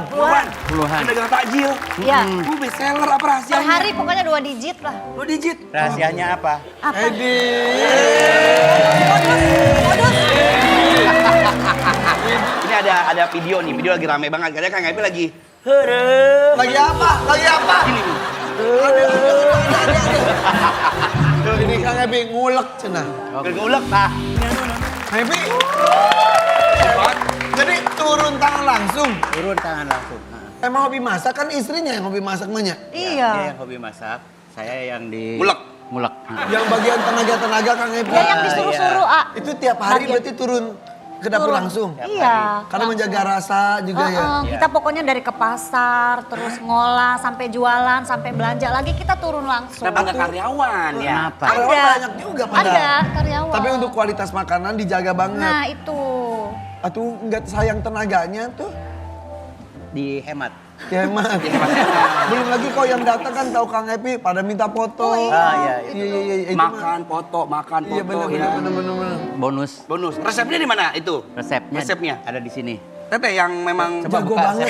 Pedagang takjil.
Iya.
Best seller apa rahasianya?
Per hari pokoknya 2 digit lah.
2 digit.
Rahasianya apa?
Edi.
Ini ada video nih, video lagi rame banget. Katanya Kang Happy lagi.
Lagi apa?
Ini nih.
Tuh ini Kang Happy ngulek cenah.
Ngulek tah.
Happy. Jadi turun tangan langsung.
Turun tangan langsung.
Emang hobi masak kan istrinya yang hobi masak banyak.
Iya.
Dia yang hobi masak, saya yang di
Ngulek.
ngulek.
Yang bagian tenaga Kang Happy.
Dia yang disuruh-suruh, A.
Itu tiap hari berarti turun ke dapur langsung.
Iya.
Karena menjaga rasa juga ya.
Kita pokoknya dari ke pasar, terus ngolah, sampai jualan, sampai belanja lagi kita turun langsung.
Kenapa nggak karyawan ya?
Kenapa?
Karyawan
Ada.
banyak juga padahal.
Ada karyawan.
Tapi untuk kualitas makanan dijaga banget.
Nah itu.
Atuh nggak sayang tenaganya tuh.
Dihemat.
Hemat. Belum lagi kok yang datang kan tahu Kang Happy pada minta foto.
Iya.
Iya.
Makan foto.
Iya benar.
Bonus.
Bonus. Resepnya di mana itu?
Resepnya ada di sini.
Teteh yang memang
Jago banget.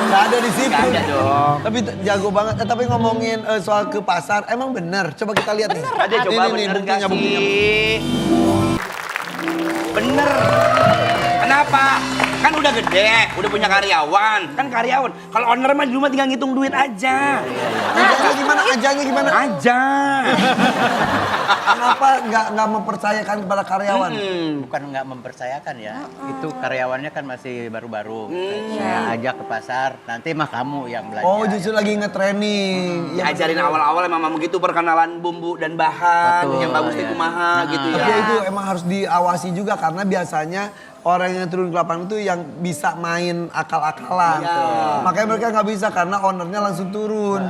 Nggak ada di situ.
Nggak ada dong.
Tapi jago banget. Tapi ngomongin soal ke pasar, emang bener. Coba kita lihat nih.
Ada coba
Ini
bener
buktinya,
nggak
buktinya.
sih? Bener. Kenapa? Kan udah gede, udah punya karyawan. Kan karyawan. Kalau owner mah di rumah tinggal ngitung duit aja.
Ajanya gimana?
Aja.
Kenapa nggak mempercayakan kepada karyawan?
Bukan nggak mempercayakan ya. Itu karyawannya kan masih baru-baru. Saya ajak ke pasar, nanti mah kamu yang belanja.
Oh justru lagi nge-training.
Ya, ajarin awal-awal emang begitu perkenalan bumbu dan bahan.
Betul,
yang bagus itu
iya.
kumaha gitu ya.
Tapi itu emang harus diawasi juga karena biasanya orang yang turun ke lapangan itu yang bisa main akal-akalan. Makanya mereka nggak bisa karena ownernya langsung turun.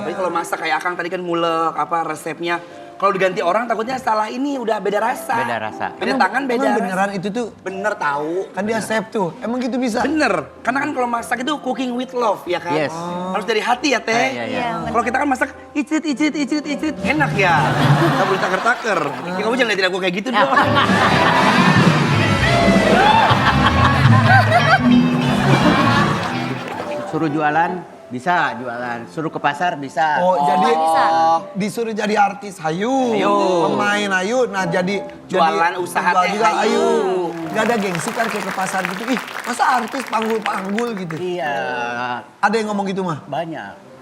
Tapi kalau masak kayak Akang tadi kan ngulek apa resepnya. Kalau diganti orang takutnya salah ini udah beda rasa.
Beda rasa.
Beda tangan beda.
Emang beneran itu tuh?
Bener tahu.
Kan dia chef tuh. Emang gitu bisa?
Bener. Karena kan kalau masak itu cooking with love ya kan.
Yes.
Harus dari hati ya teh.
Iya.
Kalau kita kan masak icit enak ya. Nggak boleh taker-taker. Ya, kamu jangan liatin aku kayak gitu dong.
Suruh jualan, bisa jualan. Suruh ke pasar, bisa.
Oh, jadi disuruh jadi artis, hayu. Pemain, hayu. Nah, jadi
Jualan usaha
jual
teh,
juga,
hayu.
Gak ada gengsi kan kayak ke pasar gitu. Ih, masa artis panggul-panggul gitu?
Iya,
Ada yang ngomong gitu mah?
banyak.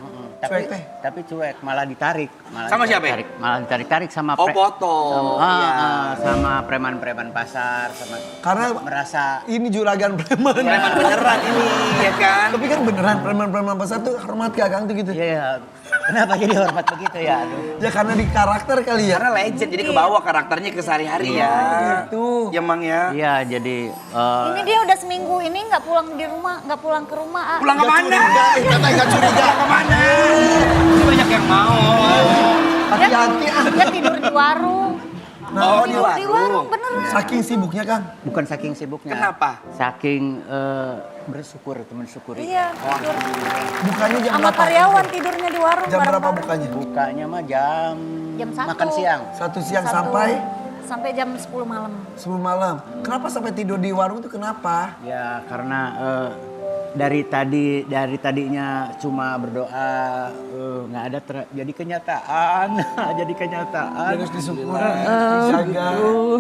Cuek, teh?
Tapi cuek, malah ditarik.
Sama siapa?
Malah ditarik sama
Oh, potong.
sama preman-preman pasar, sama
Karena
merasa
ini juragan preman.
Preman beneran ini ya kan.
Tapi kan beneran preman-preman pasar tuh hormat gak Kang tuh gitu?
Iya, kenapa jadi hormat begitu ya? Aduh.
Ya karena di karakter kali ya.
Karena legend jadi kebawa karakternya ke sehari-hari ya.
Gitu.
Ya Mang ya.
Iya, jadi
Ini dia udah seminggu ini nggak pulang di rumah, nggak pulang ke rumah. A.
Pulang kemana?
Kata gak curiga.
Pulang kemana? Ini banyak yang mau.
Hati-hati ah.
Dia tidur di warung.
Oh, di
Tidur di warung
warung.
beneran.
Saking sibuknya Kang.
bukan saking sibuknya.
Kenapa?
Saking bersyukur, mensyukuri.
Iya, tidur.
Bukanya jam
Sama
berapa?
karyawan tidurnya di warung.
Jam berapa
bareng-bareng.
bukanya?
Bukanya mah jam
Jam 1.
makan siang.
1 siang
Satu.
sampai
jam 10 malam.
10 malam. Kenapa sampai tidur di warung itu kenapa?
Ya karena dari tadinya cuma berdoa nggak ada jadi kenyataan. Jadi kenyataan.
Harus disyukuri, dijaga.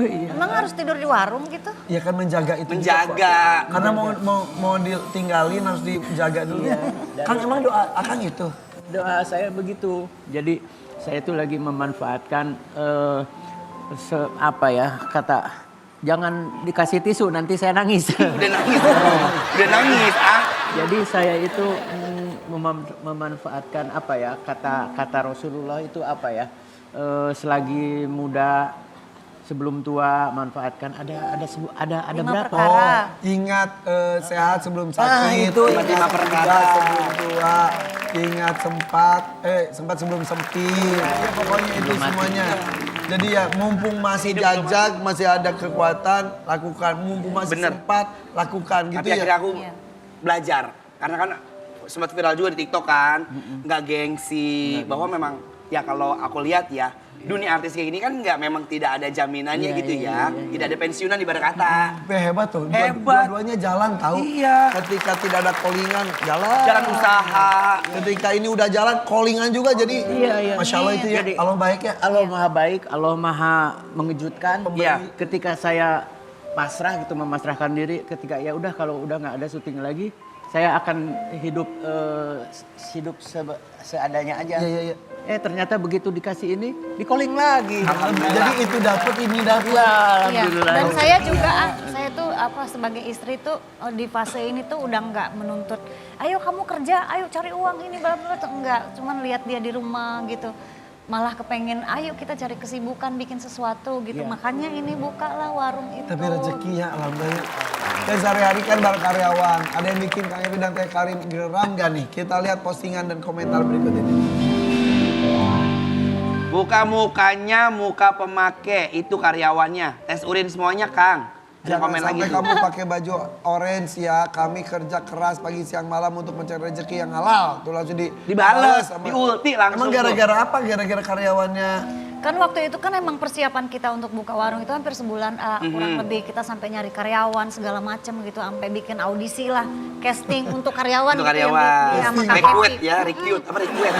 Iya.
Emang harus tidur di warung gitu?
Ya kan menjaga itu.
Menjaga.
Karena mau ditinggalin harus dijaga dulu. Kang emang doa Akang itu?
Doa saya begitu. Jadi saya itu lagi memanfaatkan kata jangan dikasih tisu nanti saya nangis.
Udah nangis.
Jadi saya itu memanfaatkan kata Rasulullah itu selagi muda sebelum tua manfaatkan ada berapa?
Ingat sehat sebelum sakit.
itu
ingat
5 perkara.
sebelum tua. Ingat sempat sebelum sempit. Ya, pokoknya itu semuanya. Jadi ya mumpung masih jajak, masih ada kekuatan, lakukan. Mumpung masih sempat, lakukan gitu
Tapi
ya.
akhirnya aku belajar. Karena kan sempat viral juga di TikTok kan. Nggak gengsi. Bahwa memang ya kalau aku lihat ya. Dunia artis kayak gini kan memang tidak ada jaminannya gitu ya. Tidak ada pensiunan ibarat kata.
Tapi hebat tuh.
Hebat.
Dua-duanya jalan tahu.
Iya.
Ketika tidak ada callingan, jalan.
Jalan usaha.
Ketika ini udah jalan, callingan juga jadi.
Iya.
Masya Allah itu ya. Allah baik ya.
Allah maha baik, Allah maha mengejutkan.
Iya.
Ketika saya pasrah gitu, memasrahkan diri, ketika ya udah kalau udah nggak ada syuting lagi, saya akan hidup seadanya aja.
Iya.
Ternyata begitu dikasih ini, di-calling lagi.
Jadi itu dapat, ini dapat.
Alhamdulillah.
Dan saya juga, saya tuh sebagai istri tuh di fase ini tuh udah nggak menuntut, ayo kamu kerja, ayo cari uang ini, bla bla, enggak. Cuman lihat dia di rumah gitu. Malah kepengen, ayo kita cari kesibukan, bikin sesuatu gitu. Makanya ini bukalah warung itu.
Tapi rezeki ya, alhamdulillah. Dan sehari-hari kan bareng karyawan. Ada yang bikin Kang Epi dan Teh Karin geram gak nih? Kita lihat postingan dan komentar berikut ini.
Buka mukanya, muka pemake. Itu karyawannya. Tes urin semuanya, Kang. Ada
Jangan
komen
sampai
lagi tuh.
kamu pakai baju orange ya. Kami kerja keras pagi siang malam untuk mencari rezeki yang halal. Tuh langsung
dibales, diulti langsung.
Emang gara-gara apa? Gara-gara karyawannya.
Kan waktu itu kan emang persiapan kita untuk buka warung itu hampir sebulan kurang lebih, kita sampai nyari karyawan segala macam gitu, sampai bikin audisi lah, casting untuk karyawan.
Untuk
gitu
karyawan.
yang sama Kak
Recruit
Epi.
ya, recruit. Apa recruit?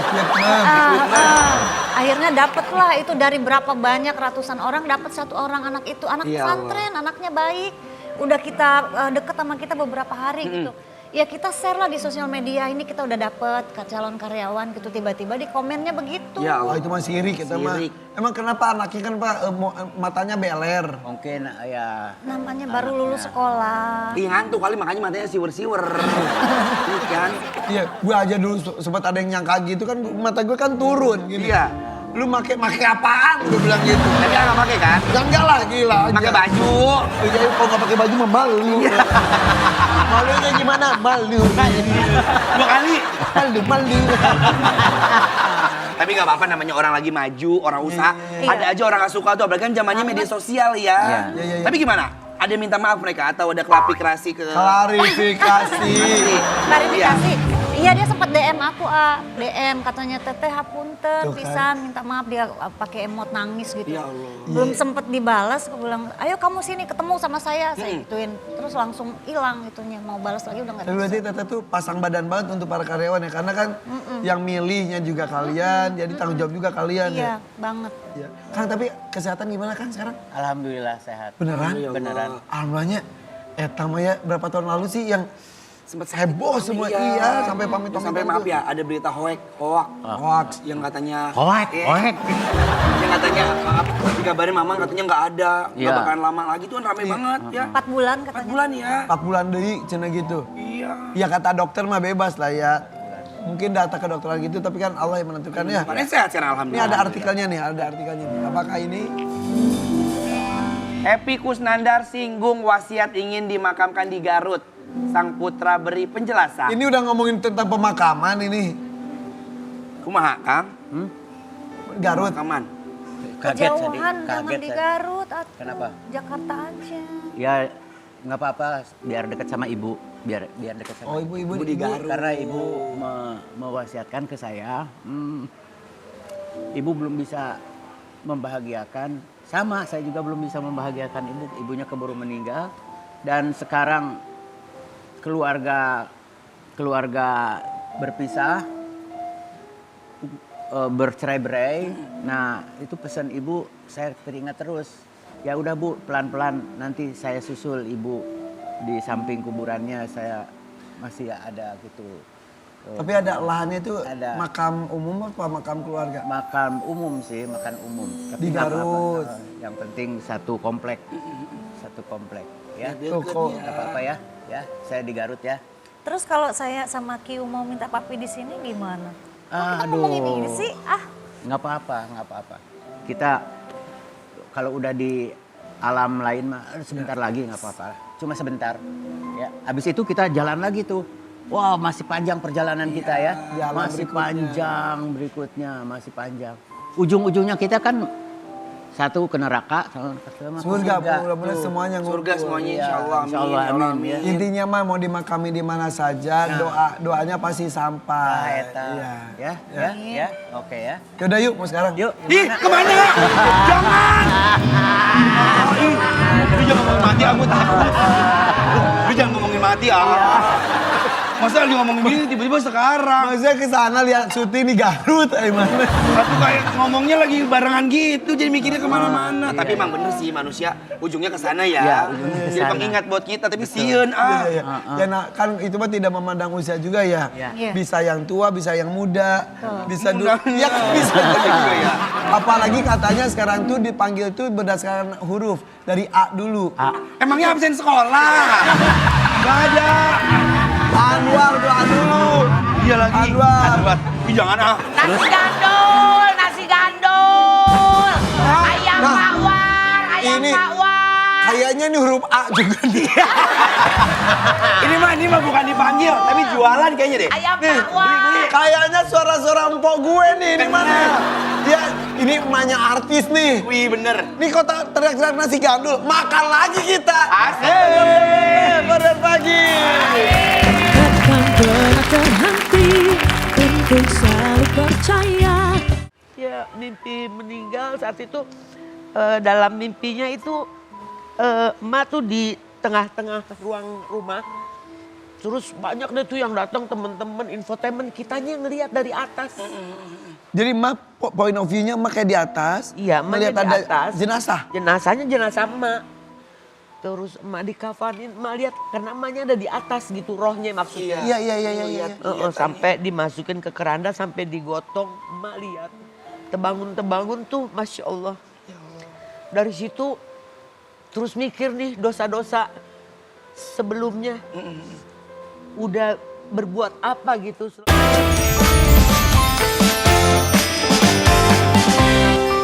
Akhirnya dapet lah itu dari berapa banyak ratusan orang dapat 1 orang anak itu, anak
Ya
pesantren, anaknya baik. Udah kita deket sama kita beberapa hari gitu. Ya kita share lah di sosial media, ini kita udah dapet calon karyawan gitu, tiba-tiba di komennya begitu.
Ya Allah, itu mah sirik kita mah. Emang kenapa anaknya kan Pak matanya beler?
Mungkin ya.
Namanya baru lulus sekolah.
Ih ngantuk kali makanya matanya siwer-siwer. Kan?
Iya, gue aja dulu sempat ada yang nyangka gitu kan, mata gue kan turun gini.
Iya.
Lu make apaan? Gue bilang gitu.
Tapi nggak pakai kan?
Ya enggak lah, gila aja.
Pakai baju.
Jadi kalau nggak pakai baju mah malu. Malunya gimana? Malu.
2 kali.
Malu.
Tapi nggak apa-apa, namanya orang lagi maju, orang usaha. Ada aja orang nggak suka tuh, apalagi kan zamannya media sosial ya.
Iya.
Tapi gimana? Ada minta maaf mereka atau ada klarifikasi ke...
Klarifikasi.
Iya dia sempat DM aku, DM katanya Teteh hapunten pisan, minta maaf, dia pakai emot nangis gitu.
Ya Allah.
Belum sempet dibalas, aku bilang ayo kamu sini ketemu sama saya gituin. Terus langsung hilang itunya, mau balas lagi udah nggak
Tapi
bisa.
berarti Teteh tuh pasang badan banget untuk para karyawan ya, karena kan yang milihnya juga kalian, jadi tanggung jawab juga kalian
Iya
ya.
banget.
Ya. Kang, tapi kesehatan gimana kan sekarang?
Alhamdulillah sehat.
Beneran?
Beneran.
Alhamdulillahnya, Maya berapa tahun lalu sih yang
Sempet
heboh semua, iya sampai pamit
sampai maaf ya, ada berita hoax yang katanya
Hoax.
yang katanya dikabarin Mamang katanya nggak ada, nggak bakalan lama lagi, tuh kan rame banget ya.
4 bulan katanya.
4 bulan ya.
4 bulan deui cenah gitu.
Iya.
Ya kata dokter mah bebas lah ya. Mungkin data ke dokter gitu, tapi kan Allah yang menentukan ya.
Makanya sehat sekarang
Ini
alhamdulillah.
ada artikelnya nih, Apakah ini?
Epi Kusnandar singgung wasiat ingin dimakamkan di Garut. Sang putra beri penjelasan.
Ini udah ngomongin tentang pemakaman ini.
Kumaha, Kang?
Garut.
Pemakaman.
Kejauhan, jangan di Garut.
Kenapa?
Jakarta aja.
Ya nggak apa-apa, biar dekat sama ibu, biar dekat sama.
Oh ibu di Garut.
Karena ibu mewasiatkan ke saya, ibu belum bisa membahagiakan. Sama, saya juga belum bisa membahagiakan ibu. Ibunya keburu meninggal dan sekarang keluarga berpisah, bercerai-berai. Nah itu pesan ibu saya teringat terus. Ya udah Bu, pelan-pelan nanti saya susul ibu di samping kuburannya, saya masih ada gitu.
Tapi ada lahannya itu
Ada.
makam umum apa makam keluarga?
Makam umum sih, makan umum. Tapi
Di
nggak apa-apa.
Garut.
Yang penting satu komplek. Satu komplek ya.
Tuh kok.
Nggak apa-apa ya. Ya, saya di Garut ya.
Terus kalau saya sama Kiu mau minta papi di sini gimana? Kok kita
Aduh.
ngomongin ini sih?
Nggak apa-apa, nggak apa-apa. Kita kalau udah di alam lain mah sebentar lagi nggak apa-apa. Cuma sebentar. Ya, habis itu kita jalan lagi tuh. Wah, masih panjang perjalanan kita ya.
Di alam
Masih
berikutnya.
panjang berikutnya, masih panjang. Ujung-ujungnya kita kan satu ke neraka, sama ke
Surga, mudah-mudahan
Tuh.
semuanya ngumpul.
Surga semuanya insya Allah.
Insya Allah, amin. Ya.
Intinya mah mau dimakami di mana saja, doanya pasti
Nah,
sampai.
eta.
Iya.
Ya. Oke ya.
Yaudah yuk, mau sekarang.
Yuk.
Ih, kemana? Jangan! Lu jangan ngomongin mati, aku takut. Lu jangan ngomongin mati, Masa lagi ngomongin gini tiba-tiba sekarang?
Maksudnya ke sana lihat syuting di Garut, gimana?
Aku kayak ngomongnya lagi barengan gitu, jadi mikirnya kemana-mana. Tapi emang bener sih manusia ujungnya ke sana ya.
Iya, ujungnya ke
Jadi
sana.
pengingat buat kita, tapi sieun
Iya. Ya nah, kan itu mah tidak memandang usia juga ya.
Iya.
Bisa yang tua, bisa yang muda, bisa ya kan bisa juga ya. Apalagi katanya sekarang tuh dipanggil tuh berdasarkan huruf dari A dulu.
Emangnya absen sekolah? Gak ada.
Anwar tuh A dulu.
Iya lagi.
Anwar.
Ih, jangan
Nasi gandul, nasi gandul. Ayam
Nah,
bakwan, ayam
ini-
bakwan.
Kayaknya ini huruf A juga nih.
ini mah bukan dipanggil, tapi jualan kayaknya deh.
Ayam
Nih,
bakwan.
kayaknya suara-suara empok gue nih. Ini mana? Ya, ini emaknya artis nih.
Wih, bener.
Nih kok teriak-teriak nasi gandul, makan lagi kita.
Asik.
Pada pagi.
Takkan pernah terhenti untuk selalu percaya.
Ya, mimpi meninggal saat itu dalam mimpinya itu emak tuh di tengah-tengah ruang rumah. Terus banyak deh tuh yang datang teman-teman infotainment, kitanya ngelihat dari atas.
Jadi emak point of view-nya emak kayak di atas.
Iya, emaknya
melihat
di
ada
atas.
jenazah.
Jenazahnya jenazah emak. Terus emak dikafanin, emak lihat karena emaknya ada di atas gitu, rohnya maksudnya.
Iya.
Sampai dimasukin ke keranda, sampai digotong, emak lihat. Tebangun-tebangun tuh, Masya Allah. Dari situ terus mikir nih dosa-dosa sebelumnya. Udah berbuat apa gitu.